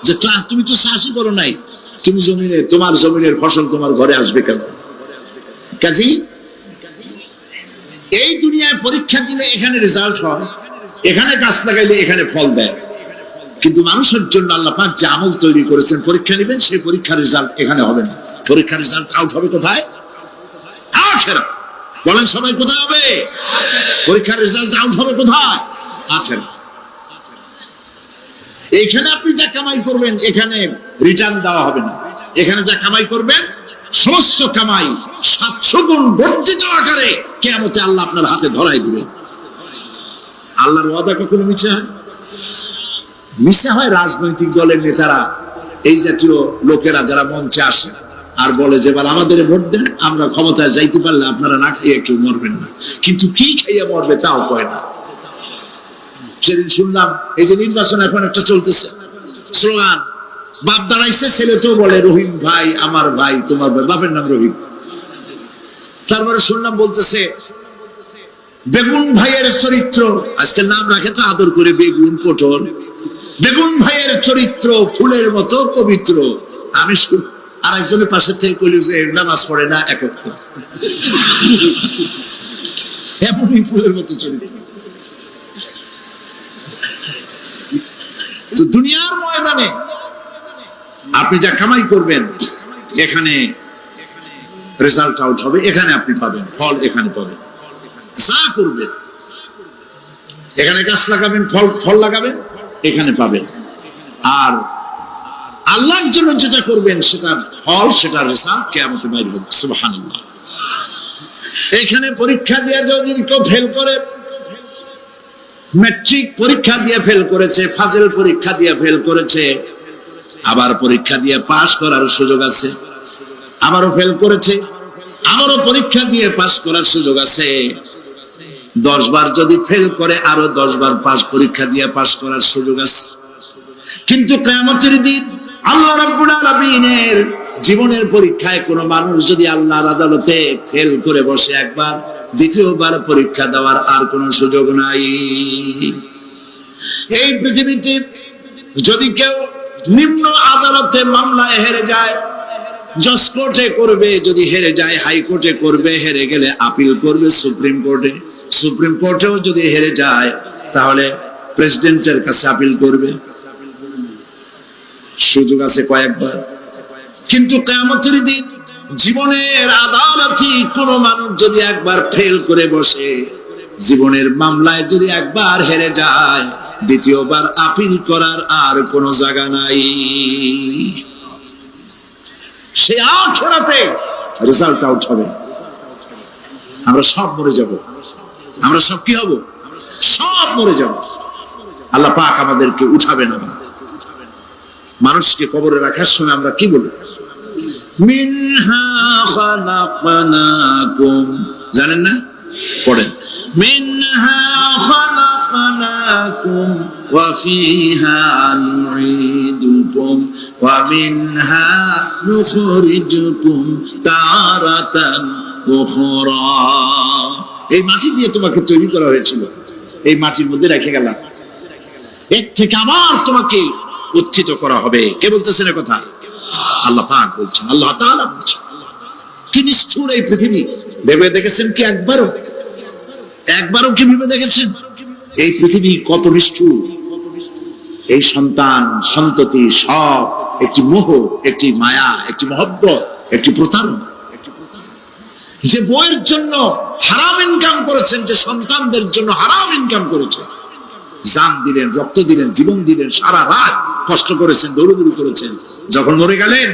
যে তুমি তো চাষই করো নাই, তুমি জমিনে, তোমার জমিনের ফসল তোমার ঘরে আসবে কেন? কাজী এই দুনিয়ায় পরীক্ষা দিলে এখানে রেজাল্ট হয়, এখানে গাছ লাগাইলে এখানে ফল দেয়। কিন্তু মানুষের জন্য আল্লাহ পাক যে আমল তৈরি করেছেন, পরীক্ষা নেবেন, সেই পরীক্ষার রেজাল্ট এখানে হবে না। পরীক্ষার রেজাল্ট আউট হবে কোথায়? আখিরাত। বলেন সবাই, কোথায় হবে? পরীক্ষার রেজাল্ট আউট হবে কোথায়? আখিরাত। এইখানে আপনি যা কামাই করবেন এখানে রিটার্ন দেওয়া হবে না। এখানে যা কামাই করবেন সমস্ত কামাই 700 গুণ বর্ধিত আকারে কিয়ামতে আল্লাহ আপনার হাতে ধরাই দিবে। আল্লাহর ওয়াদা কখনো মিথ্যা হয়? মিথ্যা হয় রাজনৈতিক দলের নেতারা, এই জাতীয় লোকেরা যারা মঞ্চে আসে আর বলে যে বল আমাদের ভোট দেন, আমরা ক্ষমতায় যাইতে পারলে আপনারা না খাইয়ে কেউ মরবেন না। কিন্তু কি খাইয়ে মরবে তাও কয় না। সেদিন শুনলাম এই যে নির্বাচন এখন একটা চলতেছে, স্লোগান বাপ দাঁড়াইছে, ছেলে তো বলে রহিম ভাই আমার ভাই, তোমার ভাই, বাপের নাম রহিম। তারপরে শুনলাম বলতেছে বেগুন ভাইয়ের চরিত্র, আজকে নাম রাখে তো আদর করে বেগুন পটল, বেগুন ভাইয়ের চরিত্র ফুলের মতো পবিত্র। আমি আরেকজনের পাশে থেকে বলি যে নামাজ পড়ে না এক ওয়াক্ত, এমনই ফুলের মতো চরিত্র। তো দুনিয়ার ময়দানে আপনি যা কামাই করবেন এখানে রেজাল্ট আউট হবে, এখানে আপনি পাবেন ফল, এখানে পাবেন। যা করবেন এখানে গাছ লাগাবেন, ফল লাগাবেন, এখানে পাবেন। আর আল্লাহর জন্য যেটা করবেন সেটার ফল, সেটার রেজাল্ট কিয়ামতে বাইরে হবে। সুবহানাল্লাহ। এখানে পরীক্ষা দিয়ে যদি কেউ ফেল করে, ম্যাট্রিক পরীক্ষা দিয়ে ফেল করেছে, ফাজিল পরীক্ষা দিয়ে ফেল করেছে, আবার পরীক্ষা দিয়ে পাশ করার সুযোগ আছে, আবারও ফেল করেছে, আবারও পরীক্ষা দিয়ে পাশ করার সুযোগ আছে। 10 বার যদি ফেল করে আরো 10 বার পাশ পরীক্ষা দিয়ে পাশ করার সুযোগ আছে। কিন্তু কিয়ামতের দিন আল্লাহ রাব্বুল আলামিনের জীবনের পরীক্ষায় কোন মানুষ যদি আল্লাহর আদালতে ফেল করে বসে একবার, দ্বিতীয়বার পরীক্ষা দেওয়ার আর কোনো সুযোগ নাই। এই পৃথিবীতে যদি কেউ নিম্ন আদালতে মামলায় হেরে যায়, জজ কোর্টে করবে, যদি হেরে যায় হাইকোর্টে করবে, হেরে গেলে আপিল করবে সুপ্রিম কোর্টে, সুপ্রিম কোর্টেও যদি হেরে যায় তাহলে প্রেসিডেন্টের কাছে আপিল করবে। সুযোগ আছে কয়েকবার। কিন্তু কিয়ামতের দিন জীবনের আদালতে কোন মানুষ যদি একবার ফেল করে বসে, জীবনের মামলায় যদি একবার হেরে যায়, দ্বিতীয়বার আপিল করার আর কোনো জায়গা নাই। সে আখিরাতে রেজাল্ট আউট হবে। আমরা সব মরে যাব, আমরা সব কি হব? সব মরে যাব। আল্লাহ পাক আমাদেরকে উঠাবে না। মানুষকে কবরে রাখার সময় আমরা কি বলি? মিনহা খালাকনাকুম, জানেন না? পড়েন, মিনহা খালাকনাকুম ওয়া ফিহা নুঈদুকুম ওয়া মিনহা নুখরিজুকুম তারাতান উখরা। এই মাটি দিয়ে তোমাকে তৈরি করা হয়েছিল, এই মাটির মধ্যে রেখে গেলাম, এর থেকে আবার তোমাকে উত্থিত করা হবে। কে বলতেছেন এই কথা? আল্লাহ পাক বলছেন, আল্লাহ তাআলা বলছেন। কি নিষ্ঠুর এই পৃথিবী! ভেবে দেখেছেন কি একবারও? একবারও কি ভেবে দেখেছেন এই পৃথিবী কত নিষ্ঠুর? এই সন্তান সন্ততি সব একটি মোহ, একটি মায়া, একটি মহব্বত, একটি প্রতারণা। যে বইয়ের জন্য হারাম ইনকাম করেছেন, যে সন্তানদের জন্য হারাম ইনকাম করেছেন, জান দিলেন, রক্ত দিলেন, জীবন দিলেন, সারা রাত কষ্ট করেছেন, দৌড়দৌড়ি করেছেন, যখন মরে গেলেন,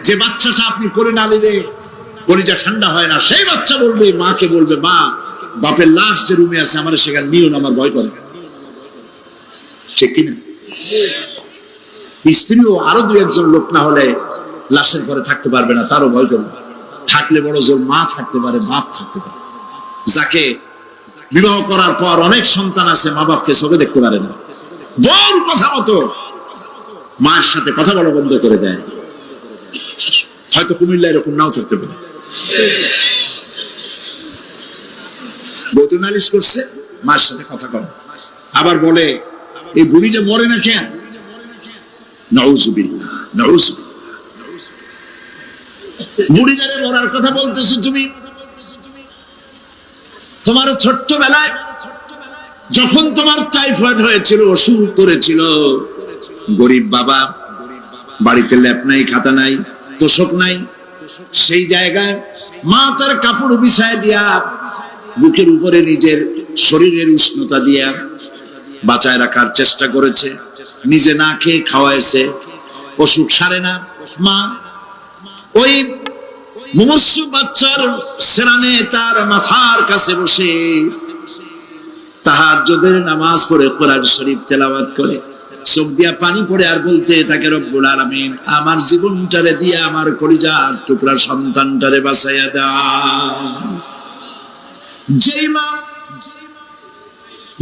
যে বাচ্চাটা আপনি করে না দিলে কলিজা ঠান্ডা হয় না, সেই বাচ্চা বলবে, মাকে বলবে, মা বাপের লাশ যে রুমে আছে আমার সেখানে নিও না, আমার ভয় করে। ঠিক কিনা? স্ত্রীও আরো 2-1 লোক না হলে লাশের ঘরে থাকতে পারবে না, তারও ভয় করবে। থাকলে বড় জোর মা থাকতে পারে, বাপ থাকতে পারে। যাকে বিবাহ করার পর অনেক সন্তান আছে, মা বাপকে চোখে দেখতে পারে না, বউর কথা মতো মায়ের সাথে কথা বলা বন্ধ করে দেয়। হয়তো কুমিল্লা এরকম নাও থাকতে পারে। বউ তো নালিশ করছে, মায়ের সাথে কথা কয়, আবার বলে এই বুড়িটা মরে না কেন? নাউযুবিল্লাহ, নাউযুবিল্লাহ। বুড়িটারে মরার কথা বলতেছো তুমি? তোমার ছোট্টবেলায় যখন তোমার টাইফয়েড হয়েছিল, অসুখ করেছিল, গরিব বাবা, বাড়িতে ল্যাপ নাই, খাতা নাই, তোষক নাই, সেই জায়গায় মা তার কাপড় বিছায় দিয়া বুকের উপরে নিজের শরীরের উষ্ণতা দিয়া বাঁচায় রাখার চেষ্টা করেছে, নিজে না খেয়ে খাওয়াইছে, অসুখ সারে না। মা ওই মুমূর্ষু বাচ্চার সেরানে তার মাথার কাছে বসে তাহাজ্জুদের নামাজ পড়ে কোরআন শরীফ তেলাওয়াত করে, চোখ দিয়া পানি পড়ে, আর বলতে থাকে, রব্বুল আলামিন আমার জীবনটারে দিয়া আমার কলিজার টুকরা সন্তানটারে বাঁচাইয়া দাও। যেই মা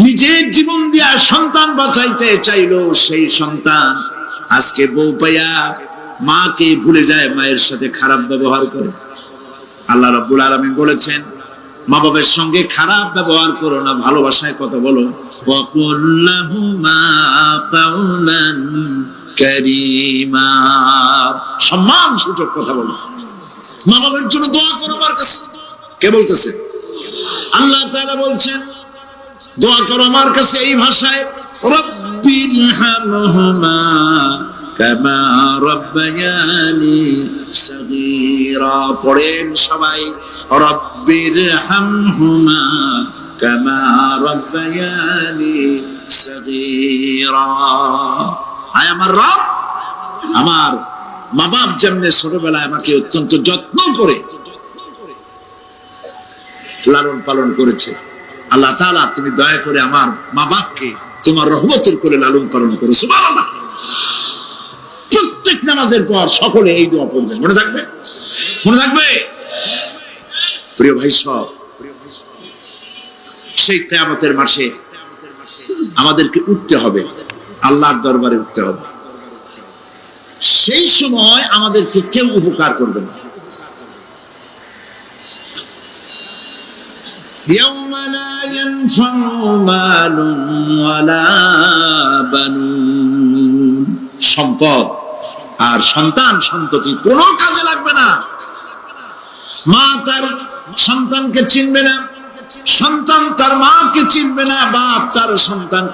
নিজের জীবন দিয়া সন্তান বাঁচাইতে চাইলো, সেই সন্তান আজকে বউ পাইয়া মাকে ভুলে যায়, মায়ের সাথে খারাপ ব্যবহার করে। আল্লাহ রাব্বুল আলামিন বলেছেন, মা বাবার সঙ্গে খারাপ ব্যবহার করো না, ভালোবাসায় কথা বলো। ওয়াকুল লাহুমা কাওলান কারীমা, সম্মানসূচক কথা বলো। মা বাবার জন্য দোয়া করো আমার কাছে। কে বলতেছে? আল্লাহ তাআলা বলছেন, দোয়া করো আমার কাছে এই ভাষায়, রব্বিরহামহুমা কামা রাব্বায়ানি সাগীরা। পড়েন সবাই, রব্বিরহামহুমা কামা রাব্বায়ানি সাগীরা। আয় আমার রব, আমার মা বাপ যেমনে ছোটবেলায় আমাকে অত্যন্ত যত্ন করে লালন পালন করেছে, আল্লাহ তাআলা তুমি দয়া করে আমার মা বাপকে তোমার রহমতের করে লালন পালন করো। সুবহানাল্লাহ। প্রত্যেক নামাজের পর সকলে এই দোয়া পড়বেন, মনে থাকবে? মনে থাকবে? প্রিয় ভাই সব, সেই কিয়ামতের মাসে আমাদেরকে উঠতে হবে, আল্লাহর দরবারে উঠতে হবে। সেই সময় আমাদেরকে কেউ উপকার করবে না। يوم لا ينفع مال ولا بنون, সম্পদ আর সন্তান সন্ততি কোনো কাজে লাগবে না। মা তার সন্তানকে চিনবে না, সন্তান তার মাকে চিনবে না, বাপ তার সন্তান।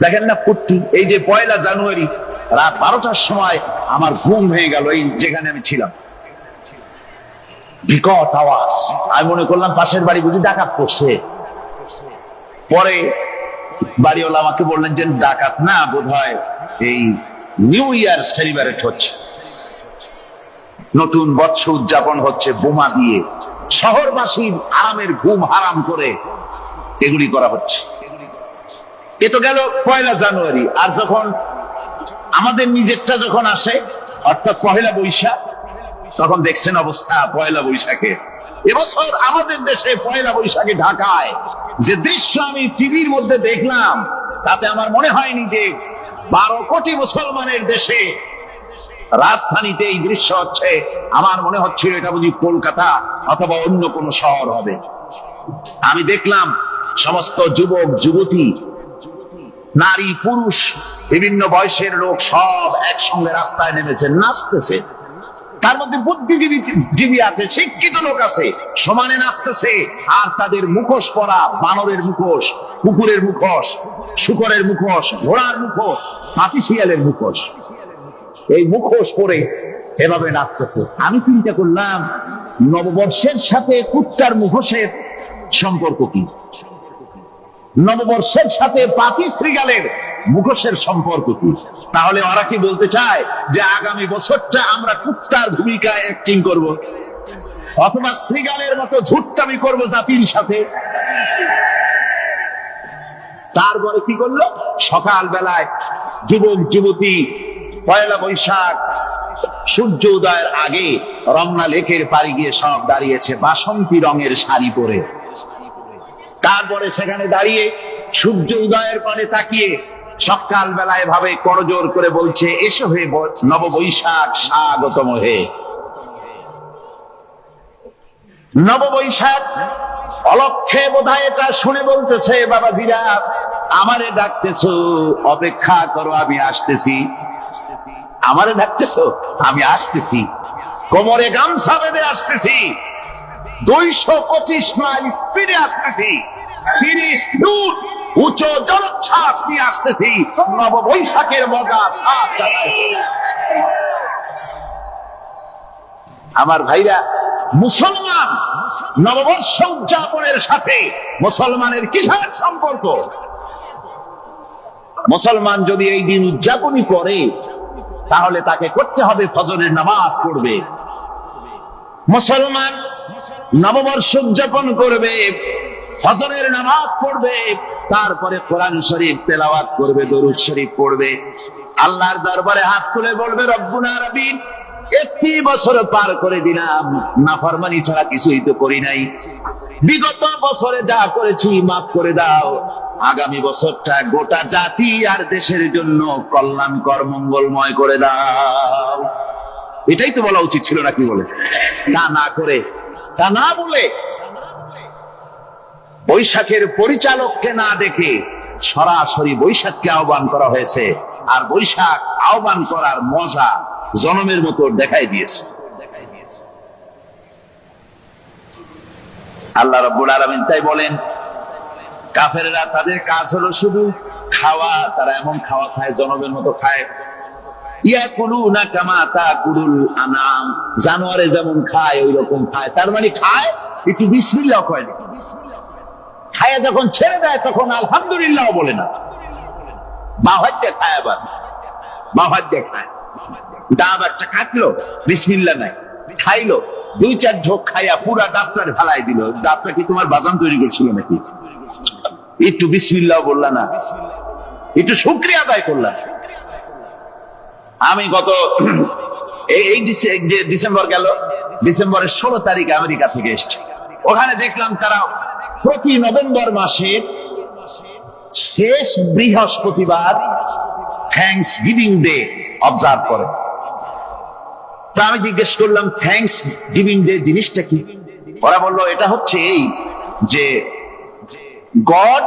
দেখেন না কুট্টি, এই যে 1 জানুয়ারি রাত 12টার সময় আমার ঘুম হয়ে গেল, এই যেখানে আমি ছিলাম, বিকট আওয়াজ। আমি মনে করলাম পাশের বাড়ি বুঝি ডাকাত পড়ছে। পরে বাড়িওয়ালা আমাকে বললেন যে ডাকাত না, বোধহয় এই নিউ ইয়ার সেলিব্রেট হচ্ছে, নতুন বৎসর উদযাপন হচ্ছে বোমা দিয়ে, শহরবাসীর আরামের ঘুম হারাম করে এগুলি করা হচ্ছে। এ তো গেল 1 জানুয়ারি। আর যখন আমাদের নিজেরটা যখন আসে, অর্থাৎ 1 বৈশাখ, তখন দেখছেন অবস্থা 1 বৈশাখে। এবছর আমাদের দেশে 1 বৈশাখে ঢাকায় যে দৃশ্য আমি টিভির মধ্যে দেখলাম, তাতে আমার মনে হয়নি যে 12 কোটি মুসলমানের দেশে রাজধানীতে এই দৃশ্য হচ্ছে। আমার মনে হচ্ছিল এটা বুঝি কলকাতা অথবা অন্য কোনো শহর হবে। আমি দেখলাম সমস্ত যুবক যুবতী, নারী পুরুষ, বিভিন্ন বয়সের লোক সব একসঙ্গে রাস্তায় নেমেছে, নাচতেছে। তার মধ্যে বুদ্ধিজীবী আছে, শিক্ষিত লোক আছে, সমানে নাচতেছে। আর তাদের মুখোশ পরা, বানরের মুখোশ, কুকুরের মুখোশ, শুকরের মুখোশ, ঘোড়ার মুখোশ, হাতি শিয়ালের মুখোশ, এই মুখোশ পরে এভাবে নাচতেছে। আমি চিন্তা করলাম, নববর্ষের সাথে কুত্তার মুখোশের সম্পর্ক কি? নববর্ষের সাথে পাপি শ্রীগালের মুখোশের সম্পর্ক কি? তাহলে ওরা কি বলতে চায় যে আগামী বছরটা আমরা কুত্তার ভূমিকায় অ্যাক্টিং করব, অথবা শ্রীগালের মতো ধূর্তামি করব জাতির সাথে? তারপরে কি করলো? সকাল বেলায় যুবক যুবতী 1 বৈশাখ সূর্য উদয়ের আগে রমনা লেকের পাড়ে গিয়ে সব দাঁড়িয়েছে বাসন্তী রঙের শাড়ি পরে। তারপরে সেখানে দাঁড়িয়ে সূর্য উদয়ের পানে তাকিয়ে সকাল বেলায় ভাবে করজোর করে বলছে, এসো হে নববৈশাখ স্বাগতম হে। নববৈশাখ অলক্ষে বোধহয় এটা শুনে বলতেছে, বাবাজিরা আমারে ডাকতেছো, অপেক্ষা করো আমি আসতেছি। আমারে ডাকতেছো, আমি আসতেছি, কোমরে গামছা বেঁধে আসতেছি, 225 মাইল স্পিডে আসতেছি, 30 ফুট উঁচু জলোচ্ছ্বাস নিয়ে আসতেছি, নববৈশাখের মজা। আমার ভাইরা, মুসলমান নববর্ষ উদযাপনের সাথে মুসলমানের কিসের সম্পর্ক? মুসলমান যদি এই দিন উদযাপনই করে, তাহলে তাকে করতে হবে ফজরের নামাজ পড়বে। মুসলমান নববর্ষ উদযাপন করবে, ফজরের নামাজ পড়বে, তারপরে কোরআন শরীফ তেলাওয়াত করবে, দরুদ শরীফ পড়বে, আল্লাহর দরবারে হাত তুলে বলবে, রব্বুনা রাব্বিন, 1 বছর পার করে দিলাম, নাফরমানি ছাড়া কিছুই তো করি নাই, বিগত বছরে যা করেছি মাফ করে দাও, আগামী বছরটা গোটা জাতি আর দেশের জন্য কল্যাণকর মঙ্গলময় করে দাও। এটাই তো বলা উচিত ছিল নাকি? বলে তা না করে, তা না বলে, বৈশাখের পরিচালককে না দেখে সরাসরি বৈশাখকে আহ্বান করা হয়েছে। আর বৈশাখ আহ্বান করার মজা জনমের মতো দেখাই দিয়েছে। আল্লাহ রাব্বুল আলামিন তাই বলেন, কাফেররা তাদের কাজ হলো শুধু খাওয়া, তারা এমন খাওয়া খায় জনমের মতো খায়। ইয়াকুলুনা কামা তাকুলুল আনাম, জানোয়ারে যেমন খায় ওই রকম খায়। তার মানে খায়, একটু বিসমিল্লাহ কয় না, খায় যখন ছেড়ে দেয় তখন আলহামদুলিল্লাহ বলে না, বাহাত দিয়ে খায়, আবার বাহাত দিয়ে খায়। ডাব একটা কাটলো, বিসমিল্লাহ নাই, খাইলো, 2-4 ঢোক খাইয়া পুরা ডাবটার ফেলাই দিল। ডাবটা কি তোমার বাদাম তৈরি করছিল নাকি? একটু বিসমিল্লাহ বললা না, একটু শুকরিয়া আদায় করলাম। আমি গত এই যে ডিসেম্বর গেল, ডিসেম্বরের 16 তারিখ আমেরিকা থেকে এসছে। ওখানে দেখলাম তারা প্রতি নভেম্বর মাসের শেষ বৃহস্পতিবার থ্যাঙ্কস গিভিং ডে অবজার্ভ করে। তা আমি জিজ্ঞেস করলাম থ্যাঙ্কস গিভিং ডে জিনিসটা কি? ওরা বললো এটা হচ্ছে এই যে গড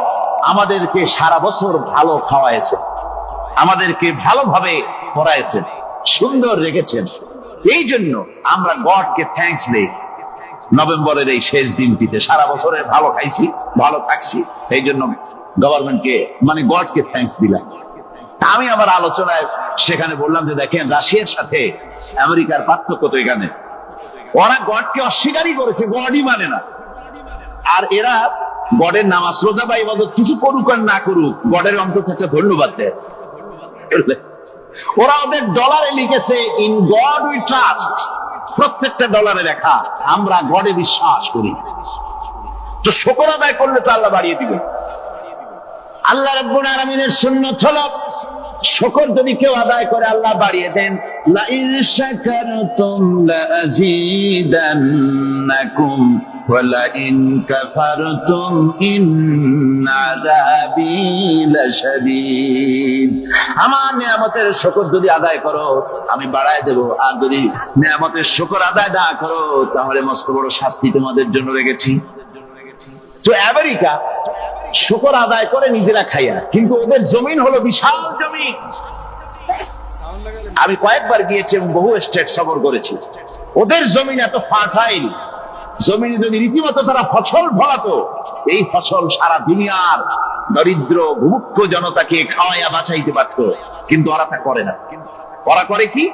আমাদেরকে সারা বছর ভালো খাওয়াইছে, আমাদেরকে ভালোভাবে পড়াইছেন, সুন্দর রেখেছেন, এই জন্য আমরা গডকে থ্যাঙ্কস দেই নভেম্বরের এই শেষ দিনটিতে। সারা বছরে ভালো খাইছি, ভালো থাকছি, এই জন্য গভর্নমেন্টকে মানে গডকে থ্যাঙ্কস দিলাম। আমি আমার আলোচনায় সেখানে বললাম যে দেখেন রাশিয়ার সাথে আমেরিকার পার্থক্য তো এখানে, ওরা গডকে অস্বীকারই করেছে, গডই মানে না। আর এরা গডের নামাজ রোজা বা ইবাদত কিছু করুক আর না করুক, গডের অন্তত একটা ধন্যবাদ দেয়। ওরা ওদের ডলারে লিখেছে ইন গড উই ট্রাস্ট, প্রত্যেকটা ডলারে লেখা আমরা গডে বিশ্বাস করি। তো শুকর আদায় করলে তো আল্লাহ বাড়িয়ে দিবে। আল্লাহ রাব্বুল আলামিনের সুন্নাত হলো শুকর যদি কেউ আদায় করে আল্লাহ বাড়িয়ে দেন। লা ইন শাকারতুম লা আযীদান্নাকুম ওয়া লা ইন কাফারতুম ইন্না আযাবী লাশাদীদ। আমার নিয়ামতের শুকর যদি আদায় করো আমি বাড়ায় দেব, আর যদি নিয়ামতের শুকর আদায় না করো তাহলে মস্ত বড় শাস্তি তোমাদের জন্য রেখেছি। তো আমেরিকা শুকর আদায় করে নিজেরা খাইয়া, কিন্তু ওদের জমিন হলো বিশাল জমিন। আমি কয়েকবার গিয়েছি এবং বহু স্টেট সফর করেছি। ওদের জমিন এত ফার্টাইল, জমিনে যদি রীতিমতো তারা ফসল ফলাতো, এই ফসল সারা দুনিয়ার দরিদ্র ভূমুক্ষ জনতাকে খাওয়াইয়া বাঁচাইতে পারত। কিন্তু ওরা তা করে না। ওরা করে কি?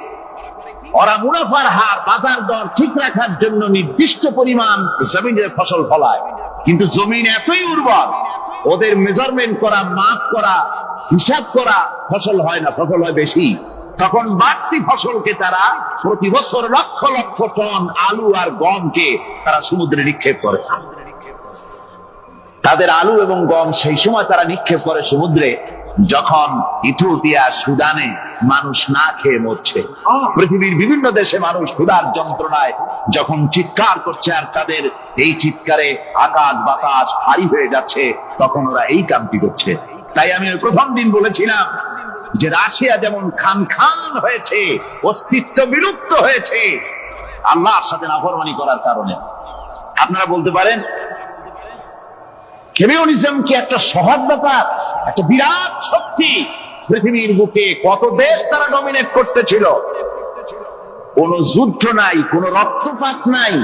ওরা মুনাফার হার, বাজার দর ঠিক রাখার জন্য নির্দিষ্ট পরিমাণ জমিনের ফসল ফলায়, কিন্তু জমিন এতই উর্বর ওদের মেজারমেন্ট করা, মাপ করা, হিসাব করা ফসল হয় না, ফসল হয় বেশি। তখন বাড়তি ফসলকে তারা প্রতি বছর লক্ষ লক্ষ টন আলু আর গমকে তারা সমুদ্রে নিক্ষেপ করে। তাদের আলু এবং গম সেই সময় তারা নিক্ষেপ করে সমুদ্রে যখন ইথিওপিয়া, সুদানে মানুষ না খেয়ে মরছে। পৃথিবীর বিভিন্ন দেশে মানুষ ক্ষুধার যন্ত্রণায় যখন চিৎকার করছে আর তাদের এই চিৎকারে আকাশ বাতাস ভারী হয়ে যাচ্ছে, তখন ওরা এই কামটি করছে। তাই আমি প্রথম দিন বলেছিলাম যে রাশিয়া যেমন খান খান হয়েছে, অস্তিত্ব বিলুপ্ত হয়েছে আল্লাহর সাথে নাফরমানি করার কারণে। আপনারা বলতে পারেন কমিউনিজম কি একটা সহজ ব্যাপার? একটা বিরাট শক্তি পৃথিবীর বুকে, কত দেশ তারা ডমিনেট করতেছিল। কোন যুদ্ধ নাই, কোন রক্তপাত নাই,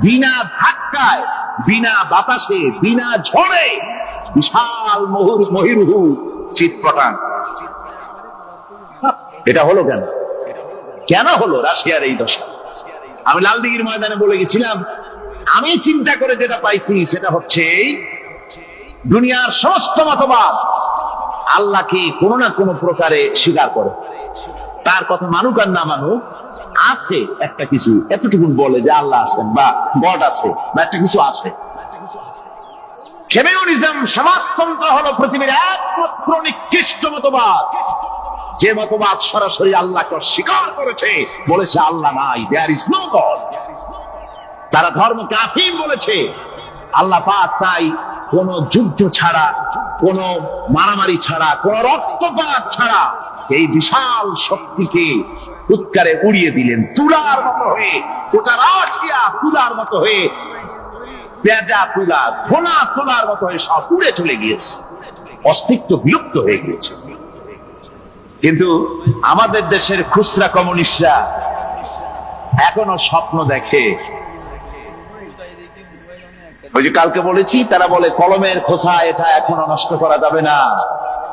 বিনা ধাক্কায়, বিনা বাতাসে, বিনা ঝড়ে বিশাল মহিরুহু চিৎপটান। এটা হলো কেন? কেন হলো রাশিয়ার এই দশা? আমি লালদিঘির ময়দানে বলে গেছিলাম, আমি চিন্তা করে যেটা পাইছি সেটা হচ্ছে এই দুনিয়ার সমস্ত মতবাদ আল্লাহকে কোনো না কোনো প্রকারে স্বীকার করে। তার কথা মানুক আর না মানুক, আছে একটা কিছু এতটুকু বলে যে আল্লাহ আছেন বা গড আছে বা একটা কিছু আছে। কমিউনিজম, সমাজতন্ত্র হলো পৃথিবীর একমাত্র নিকৃষ্ট মতবাদ, যে মতবাদ সরাসরি আল্লাহকে স্বীকার করেছে, বলেছে আল্লাহ নাই, দেয়ার ইজ নো গড। তারা ধর্মকে আফিম বলেছে, আল্লাহ পাক তাই কোন যুদ্ধ ছাড়া, কোন মারামারি ছাড়া, কোন রক্তপাত ছাড়া এই বিশাল শক্তিকে উৎকারে উড়িয়ে দিলেন। তুলার মতো হয়ে গোটা রাশিয়া তুলার মতো হয়ে, পেঁজা তুলা, ঘোনা তুলার মতো হয়ে সব উড়ে চলে গিয়েছে, অস্তিত্ব বিলুপ্ত হয়ে গিয়েছে। কিন্তু আমাদের দেশের খুচরা কমিউনিস্টরা এখনো স্বপ্ন দেখে। ওই যে কালকে বলেছি, তারা বলে কলমের খোসা এটা এখনো নষ্ট করা যাবে না,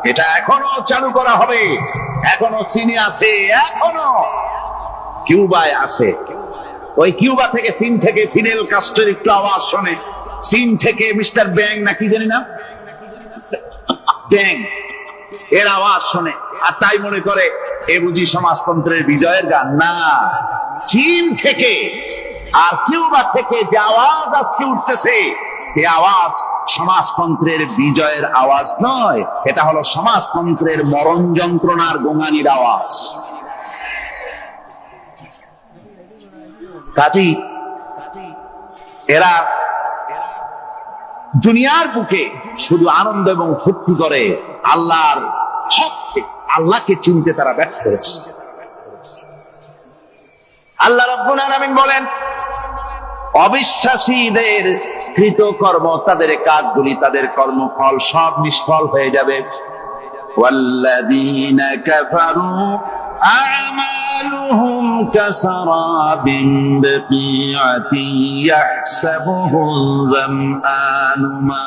এটা এখনো চালু করা হবে। এখনো চীনে আছে, এখনো কিউবায় আছে। ওই কিউবা থেকে, চীন থেকে ফিদেল কাস্ট্রোর একটু আওয়াজ শোনে, চীন থেকে মিস্টার ব্যাং না কি জানি না, ব্যাং এর আওয়াজ শোনে, আর তাই মনে করে এ বুঝি সমাজতন্ত্রের বিজয়ের গান। না, চীন থেকে আর কিউবা থেকে যে আওয়াজ আজকে উঠতেছে, এই আওয়াজ সমাজতন্ত্রের বিজয়ের আওয়াজ নয়, এটা হলো সমাজতন্ত্রের মরণ যন্ত্রণার গোঙানির আওয়াজ। কাজী এরা দুনিয়ার বুকে শুধু আনন্দ এবং ফুর্তি করে, আল্লাহকে চিনতে তারা ব্যর্থ হয়েছে। আল্লাহ রাব্বুল আলামিন বলেন, অবিশ্বাসীদের কৃতকর্ম, তাদের কাজগুলি, তাদের কর্মফল সব নিষ্ফল হয়ে যাবে। ওয়াল্লাযীনা কাফারু আ'মালুহুম কাসারাবিন বিকিআতিন ইয়াহসাবুহুল যামআনু মা।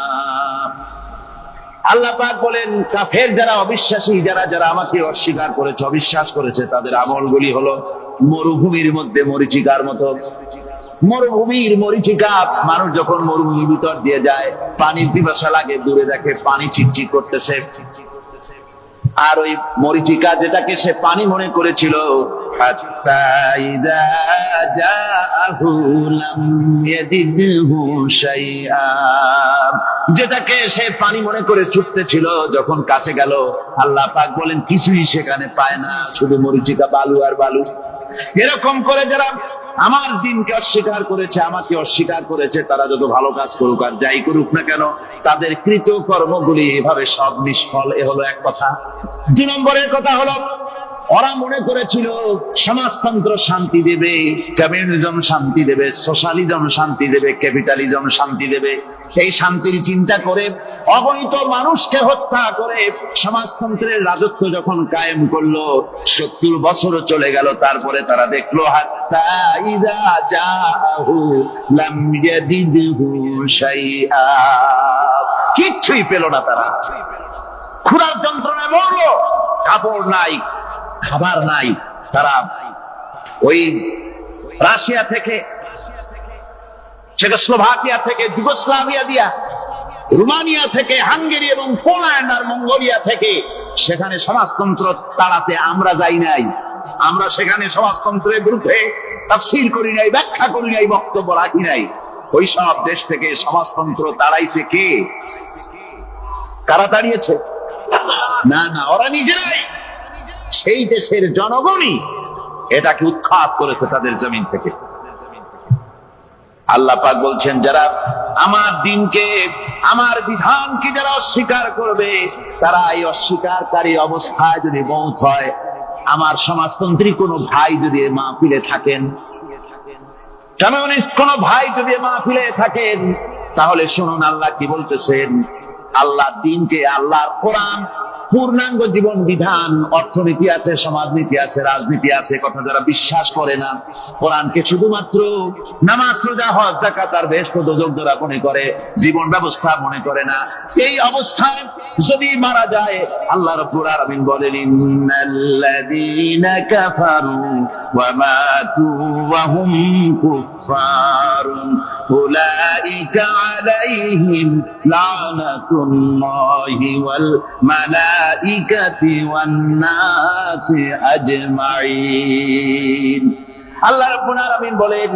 আল্লাহ পাক বলেন, কাফের যারা, অবিশ্বাসী যারা আমাকে অস্বীকার করেছে, অবিশ্বাস করেছে, তাদের আমলগুলি হলো মরুভূমির মধ্যে মরীচিকার মতো। মরুভূমির মরীচিকা, মানুষ যখন মরুভূমির ভিতর দিয়ে যায়, পানির পিপাসা লাগে, দূরে দেখে পানি চিকচিক করতেছে, আর ওই মরীচিকা যেটাকে সে পানি মনে করেছিল, হাত্তা ইযা জাআহু লাম ইয়াজিদহু শাইআ, যেটাকে সে পানি মনে করে ছুটতেছিল, যখন কাছে গেল আল্লাহ পাক বলেন কিছুই সেখানে পায় না, শুধু মরীচিকা, বালু আর বালু। এরকম করে যারা আমার দিনকে অস্বীকার করেছে, আমাকে অস্বীকার করেছে, তারা যত ভালো কাজ করুক আর যাই করুক না কেন, তাদের কৃত কর্মগুলি এভাবে সব নিষ্ফল। এ হলো এক কথা। 2 নম্বরের কথা হলো, ওরা মনে করেছিল সমাজতন্ত্র শান্তি দেবে, কমিউনিজম শান্তি দেবে, সোশ্যালিজম শান্তি দেবে, ক্যাপিটালিজম শান্তি দেবে। এই শান্তির চিন্তা করে অগণিত মানুষকে হত্যা করে সমাজতন্ত্রের রাজত্ব যখন কায়েম করলো, 70 বছরও চলে গেল, তারপরে তারা দেখলো হাত্তা ইযা জাআহু লাম ইয়াজিদহু শাইআ, কিচ্ছুই পেল না। তারা ক্ষুধার যন্ত্রণায় মরলো, কাপড় নাই, খাবার নাই। তারা ওই রাশিয়া থেকে, চেকোস্লোভাকিয়া থেকে, যুগোস্লাভিয়া দিয়া, রোমানিয়া থেকে, হাঙ্গেরি এবং পোল্যান্ড আর মঙ্গোলিয়া থেকে সেখানে সমাজতন্ত্র তাড়াতে আমরা যাই নাই। আমরা সেখানে সমাজতন্ত্রের বিরুদ্ধে তাফসীর করি নাই, ব্যাখ্যা করি নাই, বক্তব্য রাখি নাই। ওই সব দেশ থেকে সমাজতন্ত্র তাড়াইছে কে? কারা তাড়িয়েছে? না, ওরা নিজেরাই, সেই দেশের জনগণই এটাকে উৎখাত করেছে তাদের জমিন থেকে। আল্লাহ পাক বলছেন, যারা আমার দিনকে, আমার বিধানকে যারা অস্বীকার করবে, তারা এই অস্বীকারী অবস্থায় যদি মওত হয়, আমার সমাজতন্ত্রী কোনো ভাই যদি মাহফিলে থাকেন, কমিউনিস্ট কোন ভাই যদি মাহফিলে থাকেন, তাহলে শুনুন আল্লাহ কি বলতেছেন। আল্লাহ দিনকে, আল্লাহর কোরআন পূর্ণাঙ্গ জীবন বিধান, অর্থনীতি আছে, সমাজনীতি আছে, রাজনীতি আছে, কথা যারা বিশ্বাস করে না, কোরআনকে শুধুমাত্র নামাজ, রোজা, হজ, যাকাত আর বেহেশত দোজখ যারা মনে করে, জীবন ব্যবস্থা মনে করে না, এই অবস্থায় যদি মারা যায়, আল্লাহ রাব্বুল আলামিন বলেন, ইন্নাল্লাযীনা কাফারু ওয়া মাতু ওয়া হুম কুফফারুন উলাইকা আলাইহিম লা'নাতুল্লাহি ওয়াল মালাইকাতি ওয়ান নাসি আজমাইন। আল্লাহ রাব্বুল আলামিন বলেন,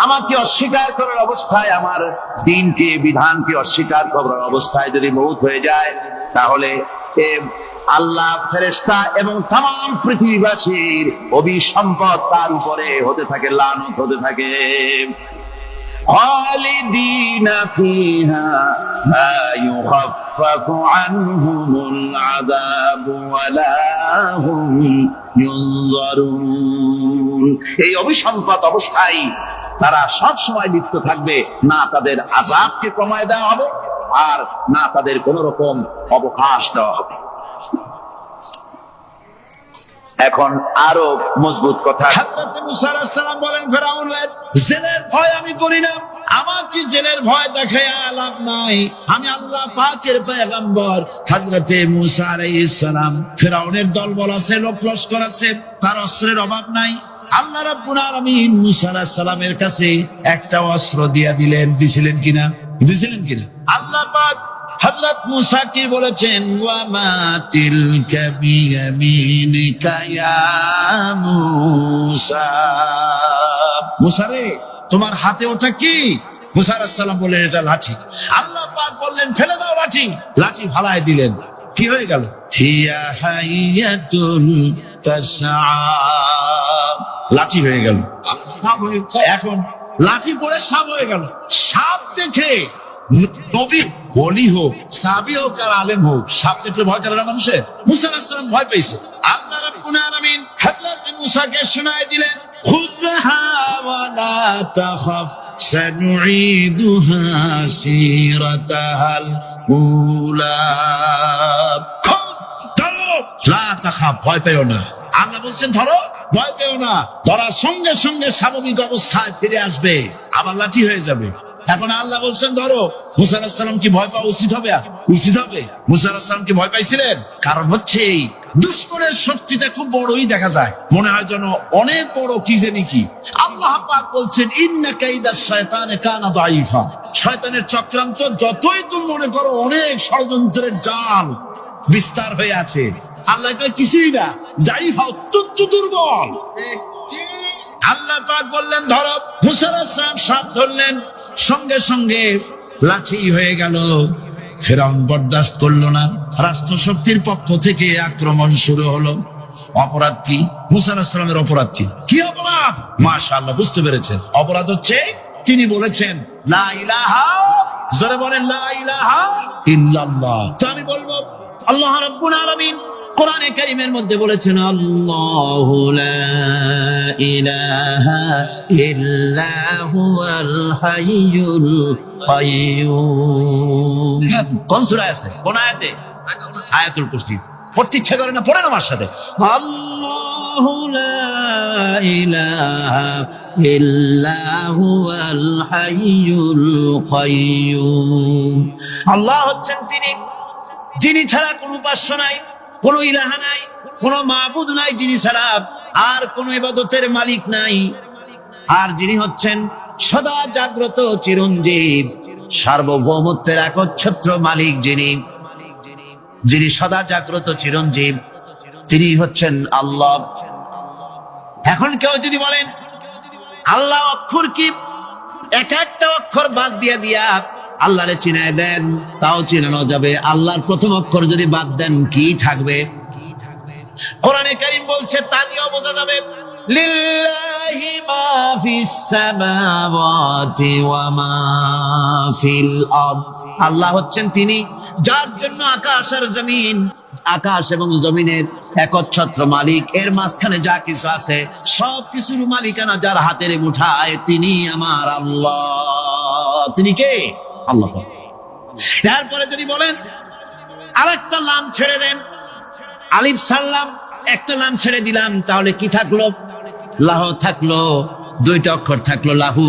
আমাকে অস্বীকার করার অবস্থায়, আমার দ্বীনকে, বিধানকে অস্বীকার করার অবস্থায় যদি মওত হয়ে যায়, তাহলে আল্লাহ, ফেরেশতা এবং तमाम পৃথিবীবাসীর অভিসম্পদ তার উপরে হতে থাকে, লানত হতে থাকে। খালিদিনা ফিহা লা ইউখাফফাফু আনহুমুল আযাবু ওয়া লা হুম ইউনজারুন। এই অভিসম্পদ অবস্থায় তারা সব সময় লিপ্ত থাকবে, না তাদের আযাবকে কমায় দেওয়া হবে, আর না তাদের কোন রকম অবকাশ দেওয়া হবে। এখন আরো মজবুত কথা, হযরত মুসা আলাইহিস সালাম বলেন, ফেরাউনের জেলের ভয় আমি করি না, আমার কি জেলের ভয় দেখায় লাভ নাই, আমি আল্লাহ পাকের পয়গম্বর। হযরত মুসা আলাইহিস সালাম, ফেরাউনের দলবল আছে, লোক লস্কর আছে, তার অস্ত্রের অভাব নাই। আল্লাহ রাব্বুল আলামিন মুসা আলাইহিস সালামের কাছে একটা অস্ত্র দিয়েছিলেন কিনা? আল্লাহ পাক হযরত মুসা কি বলেছেন, ওয়া মা তিলকা বিয়ামিনিকা ইয়া মুসা, মুসা রে তোমার হাতে ওটা কি? মুসা আলাইহিস সালাম বললেন, এটা লাঠি। আল্লাহ পাক বললেন, ফেলে দাও লাঠি। লাঠি ফালায় দিলেন, কি হয়ে গেল? হিয়া হাইয়াতুন তাসআ, লাঠি হয়ে গেল। এখন লাঠি পড়ে সাপ হয়ে গেল। সাপ দেখে নবী বলি হোক, সাবি হোক আর আলেম হোক, সাপ দেখলে ভয় করে না মানুষের? মুসা আলাইহিস সালাম ভয় পেয়েছে। আল্লাহ রাব্বুল আলামিন হযরত মুসাকে শোনায় দিলেন, খুযহা ওয়া লা তাখাফ সানুঈদুহা সিরাতাহাল উলা। ধরো, লা তাখাফ, ভয় পেও না। আল্লাহ বলছেন ধরো, ভয় পেও না। ধরার সঙ্গে সঙ্গে স্বাভাবিক অবস্থায় ফিরে আসবে, আবার লাঠি হয়ে যাবে। এখন আল্লাহ বলছেন ধরো, মুসা আলাইহিস সালাম কি ভয় পাওয়া উচিত হবে? উচিত হবে। মুসা আলাইহিস সালাম কি ভয় পাইছিলেন? কারণ হচ্ছে এই দুশমনের শক্তিটা খুব বড়ই দেখা যায়, মনে হয় যেন অনেক বড় কি জানি কি। আল্লাহ পাক বলছেন ইন্না কাইদাশ শায়তানে কানা দাঈফা। শয়তানের চক্রান্ত যতই তুমি মনে করো অনেক ষড়যন্ত্রের জাল বিস্তার হয়ে আছে, আল্লাহ কয় কিছুই না, দাঈফা, অত্যন্ত দুর্বল। আল্লাহ পাক বললেন ধরো, মুসা আলাইহিস সালাম সাপ ধরলেন, সঙ্গে সঙ্গে লাঠি হয়ে গেল। ফিরআউন বরদাস্ত করলো না, রাষ্ট্র শক্তির পক্ষ থেকে আক্রমণ শুরু হলো। অপরাধ কি? মুসা আলাইহিস সালামের অপরাধ কি? কি অপরাধ? মাশাআল্লাহ, বুঝতে পেরেছেন। অপরাধ হচ্ছে তিনি বলেছেন লা ইলাহা, জোরে বলেন লা ইলাহা ইল্লাল্লাহ। তো আমি বলবো আল্লাহ রাব্বুল আলামিন কোরআনে কারীমের মধ্যে বলেছেন আল্লাহু লা ইলাহা ইল্লা হুয়াল হাইয়ুল কাইয়্যুম। কোন সূরা আছে? কোন আয়াতে? আয়াতুল কুরসি। পড়তে ইচ্ছা করে না? পড়েন আমার সাথে। আল্লাহু লা ইলাহা ইল্লা হুয়াল হাইয়ুল কাইয়্যুম। আল্লাহ হচ্ছেন তিনি যিনি ছাড়া কোনো উপাস্য নাই, কোন ইলাহা নাই, কোন মাবুদ নাই যিনি ছাড়া, আর কোন ইবাদতের মালিক নাই। আর যিনি হচ্ছেন সদা জাগ্রত চিরঞ্জীব, সার্বভৌমত্বের একচ্ছত্র মালিক, যিনি সদা জাগ্রত চিরঞ্জীব, তিনি হচ্ছেন আল্লাহ। এখন কেউ যদি বলেন আল্লাহ অক্ষর কি, এক একটা অক্ষর বাদ দিয়া আল্লাহরে চিনায় দেন, তাও চিনানো যাবে। আল্লাহর প্রথম অক্ষর যদি বাদ দেন কি থাকবে? কোরআনে কারীম বলছে তা দিয়েও বোঝা যাবে। লিল্লাহি মা ফিস সামাওয়াতি ওয়া মা ফিল আরদ। আল্লাহ হচ্ছেন তিনি যার জন্য আকাশ আর জমিন, আকাশ এবং জমিনের একচ্ছত্র মালিক। এর মাঝখানে যা কিছু আছে সব কিছুর মালিকানা যার হাতের মুঠায়, তিনি আমার আল্লাহ। তিনি কে? আল্লাহ। তারপরে যদি বলেন আরেকটা নাম ছেড়ে দেন, আলিফ সাল্লাম, একটা নাম ছেড়ে দিলাম, তাহলে কি থাকলো? লাহ থাকলো, দুইটা অক্ষর থাকলো লাহু।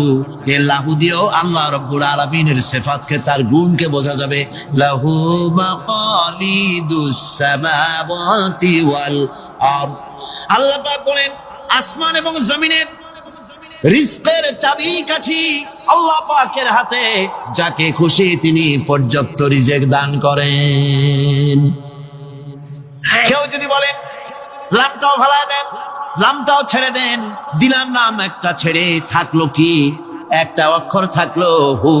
এ লাহু দিয়েও আল্লাহ রাব্বুল আলামিনের সিফাতকে, তার গুণকে বোঝা যাবে। লাহু মাকালিদুস সামাওয়াতি ওয়াল আরদ। আল্লাহ পাক বলেন আসমান এবং জমিনের রিজকের চাবিকাঠি আল্লাহ পাকের হাতে, যাকে খুশি তিনি পর্যাপ্ত রিজেক দান করেন। কেউ যদি বলেন লামটাও ভাড়া দেন, লামটাও ছেড়ে দেন, দিলাম নাম একটা ছেড়ে, থাকলো কি? একটা অক্ষর থাকলো হু।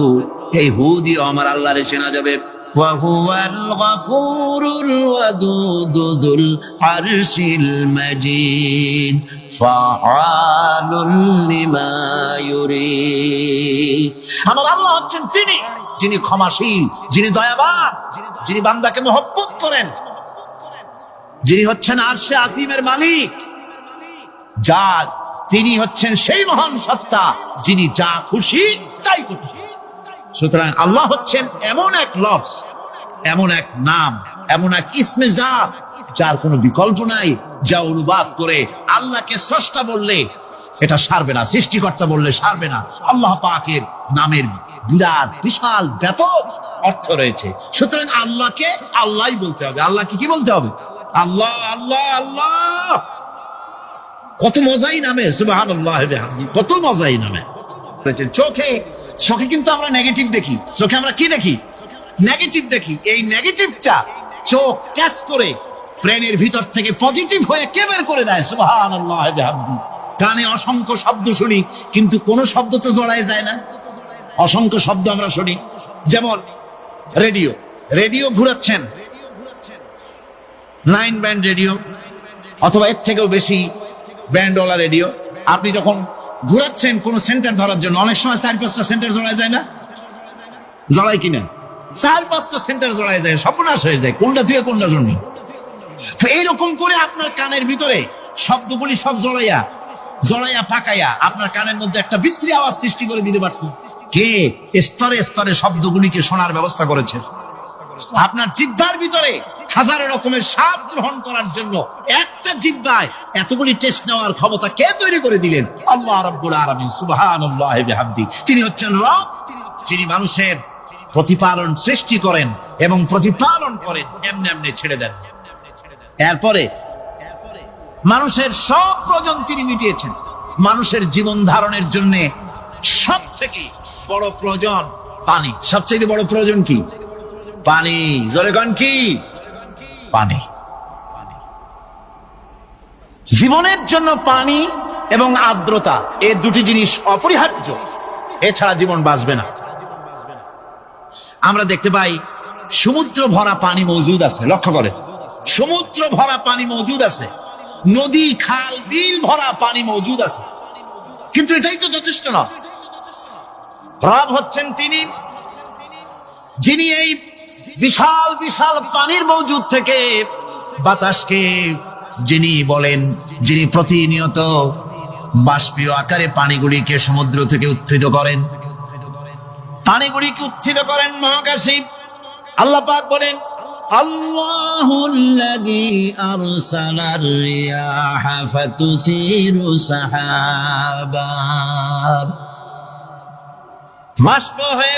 এই হু দিয়ে আমার আল্লাহরে চেনা যাবে। ওয়াহুয়াল গফুরুল ওয়াদুদুল আরশিল মাজিদ ফাআলুল লিমা ইউরিদ। আমার আল্লাহ হচ্ছেন তিনি যিনি ক্ষমাশীল, যিনি দয়াবান, যিনি বান্দাকে মহব্বত করেন, যিনি হচ্ছেন আরশে আসিমের মালিক, যার তিনি হচ্ছেন সেই মহান সত্তা যিনি যা খুশি তাই খুশি। সুতরাং আল্লাহ হচ্ছেন এমন এক লফজ, এমন এক নাম, এমন এক ইসমে জাত যার কোনো বিকল্প নাই, যা অনুবাদ করে আল্লাহকে স্রষ্টা বললে এটা সারবে না, সৃষ্টিকর্তা বললে সারবে না। আল্লাহ পাকের নামের বিরাট বিশাল ব্যাপক অর্থ রয়েছে। সুতরাং আল্লাহকে আল্লাহই বলতে হবে। আল্লাহকে কি বলতে হবে? আল্লাহ আল্লাহ আল্লাহ। কত মজাই নামে, সুবহানাল্লাহ, কত মজাই নামে। চোখে কিন্তু আমরা নেগেটিভ দেখি। চোখে আমরা কি দেখি? নেগেটিভ দেখি। এই নেগেটিভটা চোখ ক্যাচ করে ব্রেনের ভিতর থেকে পজিটিভ হয়ে কে বের করে দেয়? সুবহানাল্লাহ। কানে অসংখ্য শব্দ শুনি, কিন্তু কোন শব্দ তো জড়ায় যায় না। অসংখ্য শব্দ আমরা শুনি, যেমন রেডিও। রেডিও ঘুরাচ্ছেন, 9 ব্যান্ড রেডিও, অথবা এর থেকেও বেশি ব্যান্ডওয়ালা রেডিও। আপনি যখন ঘুরাচ্ছেন কোন সেন্টার ধরার জন্য, অনেক সময় 4-5টা সেন্টার জড়ায় যায় না? জড়ায় কিনা? 4-5টা সেন্টার জড়ায় যায়, সর্বনাশ হয়ে যায়, কোনটা থেকে কোনটা শুনবি। তো এইরকম করে আপনার কানের ভিতরে শব্দগুলি সব জড়াইয়া পাকাইয়া আপনার কানের মধ্যে একটা বিশ্রী আওয়াজ সৃষ্টি করে দিতে পারত। কে স্তরে স্তরে শব্দগুলিকে শোনার ব্যবস্থা করেছে? আপনার জিহ্বার ভিতরে হাজারো রকমের স্বাদ গ্রহণ করার জন্য একটা জিহ্বায় এতগুলি টেস্ট নেওয়ার ক্ষমতা কে তৈরি করে দিলেন? আল্লাহ রাব্বুল আলামিন সুবহানাল্লাহ বিহামদি। তিনি হচ্ছেন রব, যিনি মানুষের প্রতিপালন সৃষ্টি করেন এবং প্রতিপালন করেন, এমনি এমনি ছেড়ে দেন। এরপরে মানুষের সব প্রয়োজন তিনি মিটিয়েছেন। মানুষের জীবন ধারণের জন্য সব থেকে বড় প্রয়োজন পানি। সবচেয়ে বড় প্রয়োজন কি? পানি। জোরে কোন কি? পানি। জীবনের জন্য পানি এবং আর্দ্রতা, এই দুটি জিনিস অপরিহার্য, এছাড়া জীবন বাঁচবে না। আমরা দেখতে পাই সমুদ্র ভরা পানি মজুদ আছে, লক্ষ্য করেন, সমুদ্র ভরা পানি মজুদ আছে, নদী খাল বিল ভরা পানি মজুদ আছে, কিন্তু এটাই তো যথেষ্ট নয়। রব হচ্ছেন তিনি, যিনি এই বিশাল বিশাল পানির মজুদ থেকে বাতাসকে যিনি বলেন, যিনি প্রতিনিয়ত বাষ্পীয় আকারে পানিগুলিকে সমুদ্র থেকে উত্থিত করেন, পানিগুলিকে উত্থিত করেন মহাকাশে। আল্লাহ পাক বলেন, আল্লাহুল্লাযী আরসালার রিয়াহা ফাতুসিরু সাহাবা। বাষ্প হয়ে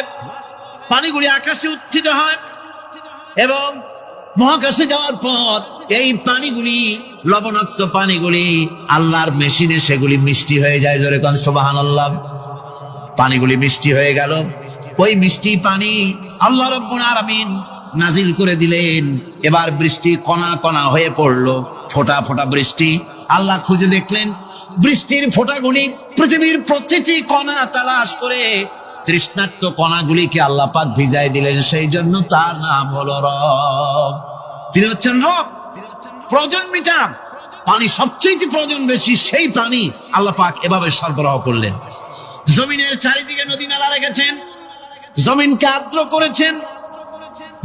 পানিগুলি আকাশে উত্থিত হয় এবং মহাকাশে যাওয়ার পর এই পানিগুলি, লবণাক্ত পানিগুলি আল্লাহর মেশিনে সেগুলি মিষ্টি হয়ে যায়। জোরে কোন সুবহানাল্লাহ। পানিগুলি মিষ্টি হয়ে গেল, ওই মিষ্টি পানি আল্লাহ রাব্বুল আলামিন নাজিল করে দিলেন। এবার বৃষ্টি কণা কণা হয়ে পড়লো, ফোঁটা ফোঁটা বৃষ্টি। আল্লাহ খুঁজে দেখলেন বৃষ্টির ফোঁটাগুলি পৃথিবীর প্রতিটি কণা তালাশ করে তৃষ্ণার্ত কণাগুলিকে আল্লাহ পাক ভিজাই দিলেন। সেই জন্য তার নাম হলো রব। তিনি হচ্ছেন রব, প্রয়োজন মিটান। পানি সবচেয়ে প্রয়োজন বেশি, সেই পানি আল্লাহ পাক এভাবে সরবরাহ করলেন। জমিনের চারিদিকে নদী নালা রেখেছেন, জমিনকে আর্দ্র করেছেন,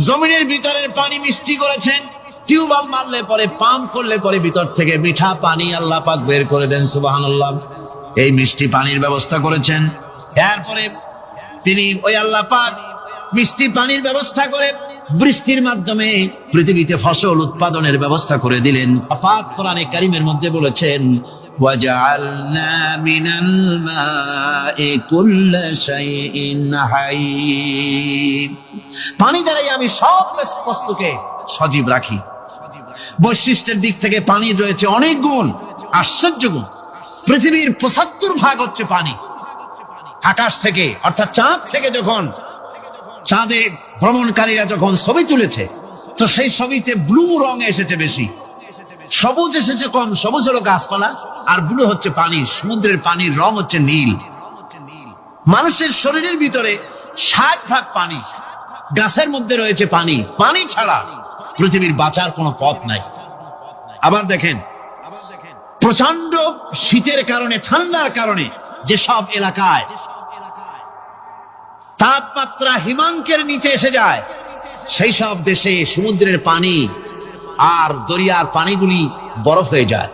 জমিনের ভিতরের পানি মিষ্টি করেছেন। টিউবওয়েল মারলে পরে, পাম্প করলে পরে ভিতর থেকে মিঠা পানি আল্লাহ পাক বের করে দেন। সুবহানাল্লাহ। এই মিষ্টি পানির ব্যবস্থা করেছেন। এরপরে তিনি ওই আল্লাহ পাক মিষ্টি পানির ব্যবস্থা করে বৃষ্টির মাধ্যমে পৃথিবীতে ফসল উৎপাদনের ব্যবস্থা করে দিলেন। পাক কোরআনে কারীমের মধ্যে বলেছেন, ওয়াজআলনা মিনাল মাই কুল্লা শাইইন হাই। পানি দ্বারাই আমি সব বস্তুকে সজীব রাখি। বৈশিষ্ট্যের দিক থেকে পানির রয়েছে অনেক গুণ, আশ্চর্য গুণ। পৃথিবীর ৭৫% হচ্ছে পানি। আকাশ থেকে অর্থাৎ চাঁদ থেকে যখন চাঁদে ভ্রমণকারীরা যখন ছবি তুলেছে, তো সেই ছবিতে ব্লু রং এসেছে বেশি, সবুজ এসেছে কম। সবুজ হলো গাছপালা, আর ব্লু হচ্ছে পানি। সমুদ্রের পানির রং হচ্ছে নীল। মানুষের শরীরের ভিতরে ৬০% পানি, গাছের মধ্যে রয়েছে পানি। পানি ছাড়া পৃথিবীর বাঁচার কোনো পথ নাই। আবার দেখেন, প্রচন্ড শীতের কারণে, ঠান্ডার কারণে যেসব এলাকায় তাপমাত্রা হিমাঙ্কের নিচে এসে যায়, সেই সব দেশে সমুদ্রের পানি আর দরিয়ার পানিগুলি বরফ হয়ে যায়।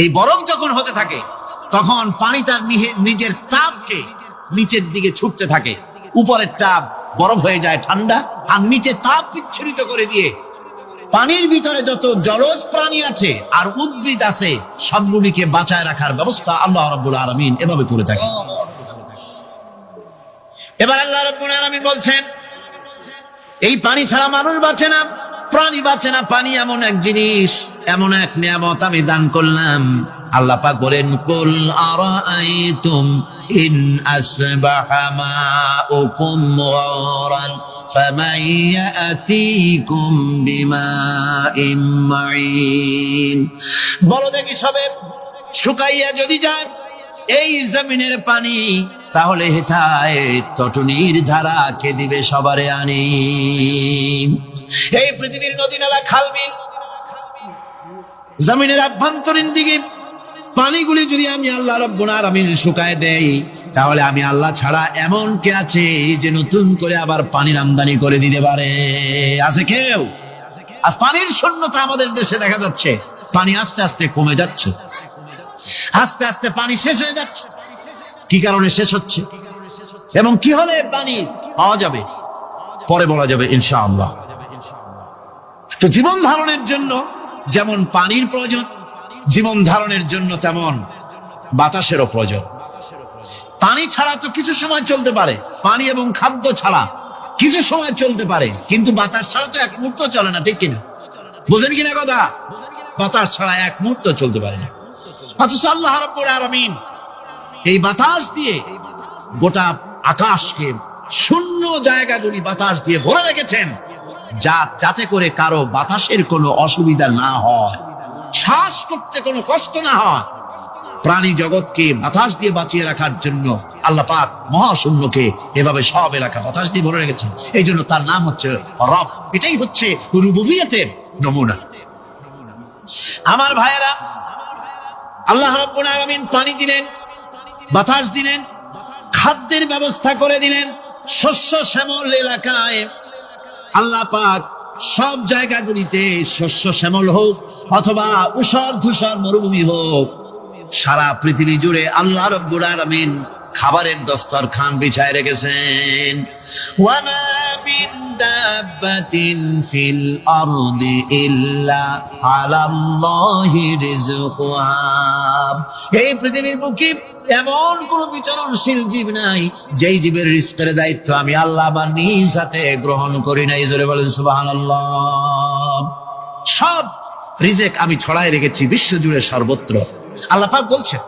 এই বরফ যখন হতে থাকে, তখন পানি তার নিজের তাপকে নিচের দিকে ছুটতে থাকে। উপরের তাপ বরফ হয়ে যায় ঠান্ডা, আর নিচে তাপ বিচ্ছুরিত করে দিয়ে পানির ভিতরে যত জলজ প্রাণী আছে আর উদ্ভিদ আছে, সবগুলিকে বাঁচায় রাখার ব্যবস্থা আল্লাহ রাব্বুল আলামিন এভাবে করে থাকে। এবার আল্লাহ রাব্বুল আলামিন বলছেন, এই পানি ছাড়া মানুষ বাঁচে না, প্রাণী বাঁচে না। পানি এমন এক জিনিস, এমন এক নিয়ামত আমি দান করলাম। আল্লাহ পাক বলেন, কুল আরাআইতুম ইন আসবাহা মাউকুম গাওরান ফামান ইয়াতিকুম বিমাইন মাইন। বলো দেখি, সবে শুকাইয়া যদি যায় এই জমিনের পানি, তাহলে হেথায় তটনির ধারা কে দিবে সবারে আনি। এই পৃথিবীর নদী নালা খাল বিল জমিনের আভ্যন্তরীণ দিকে পানিগুলি যদি আমি আল্লাহ রাব্বুল আলামিন শুকায় দেই, তাহলে আমি আল্লাহ ছাড়া এমন কে আছে যে নতুন করে আবার পানির আমদানি করে দিতে পারে? আছে কেউ? আজ পানির শূন্যতা আমাদের দেশে দেখা যাচ্ছে। পানি আস্তে আস্তে কমে যাচ্ছে, আস্তে আস্তে পানি শেষ হয়ে যাচ্ছে। কি কারণে শেষ হচ্ছে এবং কি হলে পানি পাওয়া যাবে পরে বলা যাবে ইনশাআল্লাহ। তো জীবন ধারণের জন্য যেমন পানির প্রয়োজন, জীবন ধারণের জন্য তেমন বাতাসেরও প্রয়োজন। পানি ছাড়া তো কিছু সময় চলতে পারে, পানি এবং খাদ্য ছাড়া কিছু সময় চলতে পারে, কিন্তু বাতাস ছাড়া তো এক মুহূর্ত চলে না, ঠিক কিনা? বুঝেন কিনা কথা? বাতাস ছাড়া এক মুহূর্ত চলতে পারে না। অথচ আল্লাহ রাব্বুল আলামিন এই বাতাস দিয়ে গোটা আকাশকে, শূন্য জায়গাগুলি বাতাস দিয়ে ভরে রেখেছেন, যাতে করে কারো বাতাসের কোনো অসুবিধা না হয়, শ্বাস করতে কোনো কষ্ট না হয়। প্রাণী জগৎকে বাতাস দিয়ে বাঁচিয়ে রাখার জন্য আল্লাহ পাক মহাশূন্যকে এভাবে সব এলাকা বাতাস দিয়ে ভরে রেখেছেন। এই জন্য তার নাম হচ্ছে রব। এটাই হচ্ছে রুবুবিয়তের নমুনা। আমার ভাইয়েরা, আল্লাহ রাব্বুল আলামিন পানি দিলেন, বাতাস দিলেন, খাদ্যের ব্যবস্থা করে দিলেন। শস্য শ্যামল এলাকায় আল্লাহ পাক সব জায়গাগুলিতে শস্য শ্যামল হোক অথবা উষর ধূসর মরুভূমি হোক, সারা পৃথিবী জুড়ে আল্লাহ রাব্বুল আলামিন খাবারের দস্তরখান বিছায় রেখেছেন। ওয়ামা মিন দাব্বাতিন ফিল আরদি ইল্লা আলাল্লাহি রিজকুহা। এই পৃথিবীর বুকে এমন কোন বিচরণশীল জীব নাই যেই জীবের রিজকের দায়িত্ব আমি আল্লাহ বা নিজ হাতে গ্রহণ করি নাই। জোরে বলেন সুবহানাল্লাহ। সব রিজেক আমি ছড়াই রেখেছি বিশ্ব জুড়ে সর্বত্র। আল্লাহ পাক বলছেন,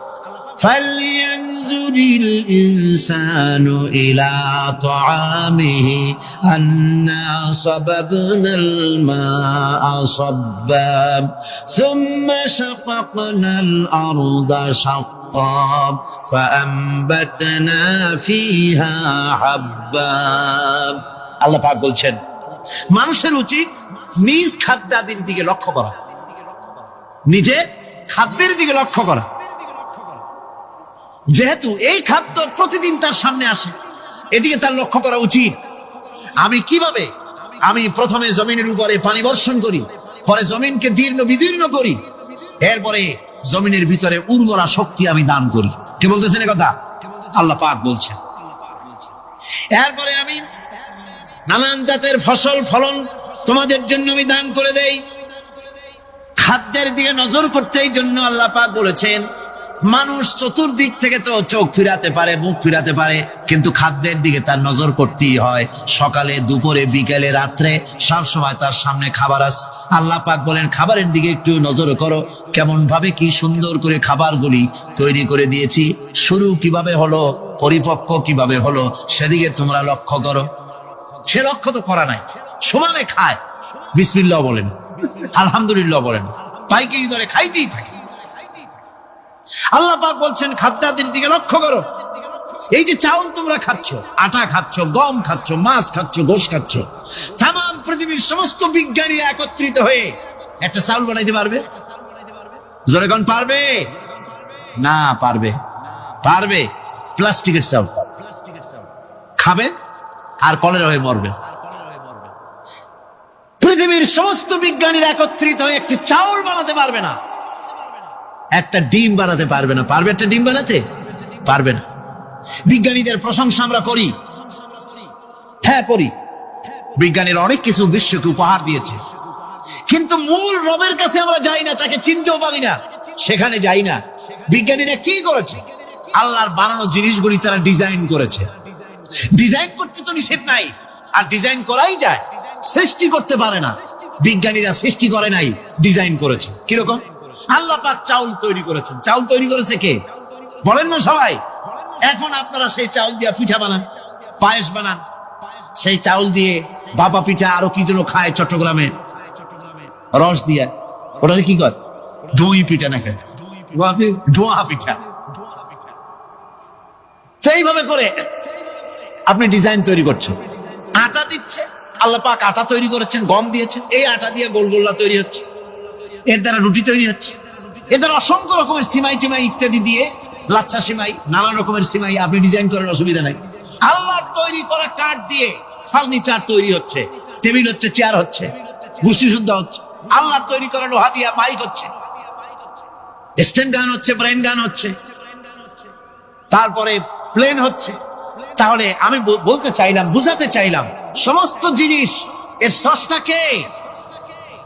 ফালইয়ানজুরিল ইনসানু ইলা তাআমিহি আন্না সাবাবনাল মাআ সাব্বা সুম্মা শাকাকনাল আরদা শাক্কা ফাআমবাতনা ফিহা হাব্বা। আল্লাহ পাক বলছেন, মানুষের উচিত নিজ খাদ্যাদির দিকে লক্ষ্য করা, নিজে খাদ্যের দিকে লক্ষ্য করা। যেহেতু এই খাদ্য প্রতিদিন তার সামনে আসে, এদিকে তার লক্ষ্য করা উচিত। আমি কিভাবে, আমি প্রথমে জমিনের উপরে পানি বর্ষণ করি, পরে জমিনকে দীর্ণ বিদীর্ণ করি, এরপরে জমিনের ভিতরে উর্বরা শক্তি আমি দান করি। কে বলতেছেন কথা? আল্লাহ পাক বলছেন। এরপরে আমি নানান জাতের ফসল ফলন তোমাদের জন্য আমি দান করে দেই। খাদ্যের দিকে নজর করতে এই জন্য আল্লাহ পাক বলেছেন, মানুষ চতুর্দিক থেকে তো চোখ ফিরাতে পারে, মুখ ফিরাতে পারে, কিন্তু খাদ্যের দিকে তার নজর করতেই হয়। সকালে, দুপুরে, বিকেলে, রাত্রে সব সময় তার সামনে খাবার আছে। আল্লাহ পাক বলেন, খাবারের দিকে একটু নজর করো, কেমন ভাবে কি সুন্দর করে খাবারগুলি তৈরি করে দিয়েছি, শুরু কিভাবে হলো, পরিপক্ক কিভাবে হলো, সেদিকে তোমরা লক্ষ্য করো। সে লক্ষ্য তো করা নাই, সমানে খায়, বিসমিল্লাহ বলেন, আলহামদুলিল্লাহ বলেন, পাইকারি দরে খাইতেই থাকে। আল্লাহ পাক বলছেন, খাদ্যাদির দিকে লক্ষ্য করো। এই যে চাউল তোমরা খাচ্ছ, আটা খাচ্ছ, গম খাচ্ছ, মাছ খাচ্ছ, গোশ খাচ্ছ, তাম পৃথিবীর সমস্ত বিজ্ঞানী একত্রিত হয়ে একটা চাউল বানাইতে পারবে? জোরে কোন পারবে? না পারবে। পারবে প্লাস্টিকের চাউল খাবেন আর কলেরা হয়ে মরবে। পৃথিবীর সমস্ত বিজ্ঞানীরা একত্রিত হয়ে একটি চাউল বানাতে পারবে না, একটা ডিম বানাতে পারবে না। পারবে একটা ডিম বানাতে? পারবে না। বিজ্ঞানীদের প্রশংসা আমরা করি, হ্যাঁ করি, বিজ্ঞানীরা অনেক কিছু বিশ্বকে উপহার দিয়েছে, কিন্তু মূল রবের কাছে আমরা যাই না, তাকে চিনতেও পারি না, সেখানে যাই না। বিজ্ঞানীরা কি করেছে? আল্লাহর বানানো জিনিসগুলি তারা ডিজাইন করেছে। ডিজাইন করতে তো নিষেধ নাই, আর ডিজাইন করাই যায়, সৃষ্টি করতে পারে না। বিজ্ঞানীরা সৃষ্টি করে নাই, ডিজাইন করেছে। কিরকম? আল্লাহ পাক চাউল তৈরি করেছেন। চাউল তৈরি করেছে কে? বলেন না সবাই। এখন আপনারা সেই চাউল দিয়ে পিঠা বানান, পায়েস বানান, সেই চাউল দিয়ে বাবা পিঠা আরো কি যেন খায় চট্টগ্রামে, রস দিয়ে, ওটা কি কর? দই পিঠা না খায়, ধোঁয়া পিঠা। সেইভাবে করে আপনি ডিজাইন তৈরি করছেন। আটা দিচ্ছে, আল্লাহ পাক আটা তৈরি করেছেন, গম দিয়েছেন, এই আটা দিয়ে গোলগোল্লা তৈরি হচ্ছে, এর দ্বারা রুটি তৈরি হচ্ছে। এদের অসংখ্য রকমের সিমাই টিমাই ইত্যাদি দিয়ে, লাচ্ছা সিমাই, নানান রকমের সিমাই আপনি ডিজাইন করেন, অসুবিধা নাই। আল্লাহর তৈরি করা কাঠ দিয়ে ফার্নিচার তৈরি হচ্ছে, টেবিল হচ্ছে, চেয়ার হচ্ছে, গোষ্ঠী শুদ্ধ হচ্ছে। আল্লাহর তৈরি করা লোহা দিয়ে মাইক হচ্ছে, স্ট্যান্ড গান হচ্ছে, ব্রেন গান হচ্ছে, তারপরে প্লেন হচ্ছে। তাহলে আমি বলতে চাইলাম, বুঝাতে চাইলাম, সমস্ত জিনিস এর স্রষ্টা কে?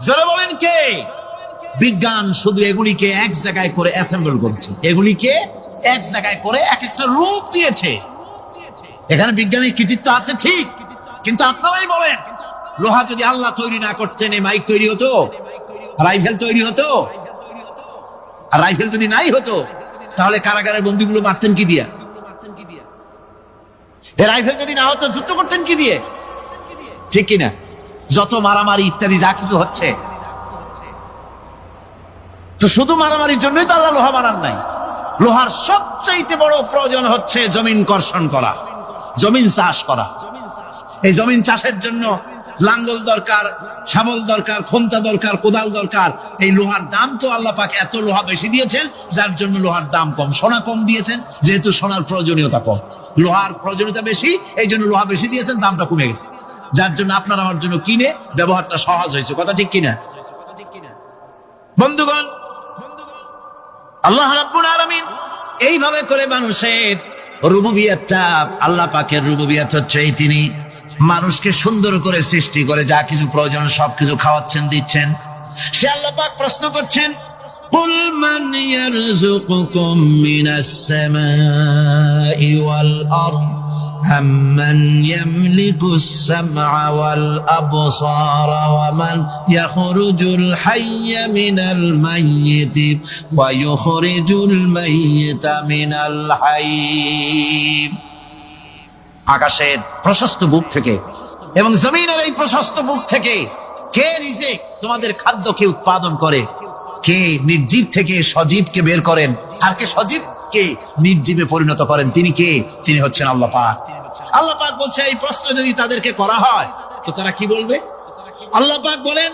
যারা বলেন কে? বিজ্ঞান শুধু এগুলিকে এক জায়গায় করে অ্যাসেম্বল করছে, এগুলিকে এক জায়গায় করে এক একটা রূপ দিয়েছে। এখানে বিজ্ঞানের কৃতিত্ব আছে ঠিক, কিন্তু আপনারাই বলেন, লোহা যদি আল্লাহ তৈরি না করতেন এই মাইক তৈরি হতো, রাইফেল তৈরি হতো? আর রাইফেল যদি নাই হতো তাহলে কারাগারের বন্দীগুলো মারতেন কি দিয়া? রাইফেল যদি না হতো যুদ্ধ করতেন কি দিয়ে? ঠিক কিনা? যত মারামারি ইত্যাদি যা কিছু হচ্ছে, তো শুধু মারামারির জন্যই তো আল্লাহ লোহা বানান নাই। লোহার সবচাইতে বড় প্রয়োজন হচ্ছে জমিন কর্ষণ করা, জমিন চাষ করা। এই জমিন চাষের জন্য লাঙ্গল দরকার, শাবল দরকার, খোমতা দরকার, কোদাল দরকার। এই লোহার দাম তো আল্লাহ পাক এত লোহা বেশি দিয়েছেন, যার জন্য লোহার দাম কম। সোনা কম দিয়েছেন, যেহেতু সোনার প্রয়োজনীয়তা কম, লোহার প্রয়োজনীয়তা বেশি, এই জন্য লোহা বেশি দিয়েছেন, দামটা কমে গেছে, যার জন্য আপনার আমার জন্য কিনে ব্যবহারটা সহজ হয়েছে। কথা ঠিক কিনা বন্ধুগণ? আল্লাহ রাব্বুল আলামিন এইভাবে করে মানুষের রুবুবিয়তটা, আল্লাহ পাকের রুবুবিয়ত হচ্ছে এই, তিনি মানুষকে সুন্দর করে সৃষ্টি করে যা কিছু প্রয়োজন সবকিছু খাওয়াচ্ছেন, দিচ্ছেন। সে আল্লাহ পাক প্রশ্ন করছেন, কুল মান ইয়ারযুকুকুম মিনাস সামাই ওয়াল আরদ أَمَّنْ يَمْلِكُ السَّمْعَ وَالْأَبْصَارَ وَمَنْ يَخْرُجُ الْحَيَّ مِنَ الْمَيِّتِ وَيُخْرِجُ الْمَيِّتَ مِنَ الْحَيِّ। আকাশের প্রশস্ত বুক থেকে এবং জমিনের এই প্রশস্ত বুক থেকে কে রিজিক, তোমাদের খাদ্যকে উৎপাদন করে? কে নির্জীব থেকে সজীবকে বের করেন? আর কে সজীবকে নির্জীবে পরিণত করেন? তিনি কে? তিনি হচ্ছেন আল্লাহ পাক। আল্লাহ পাক বলছে, এই প্রশ্ন যদি তাদেরকে করা হয় তো তারা কি বলবে? আল্লাহ পাক বলেন,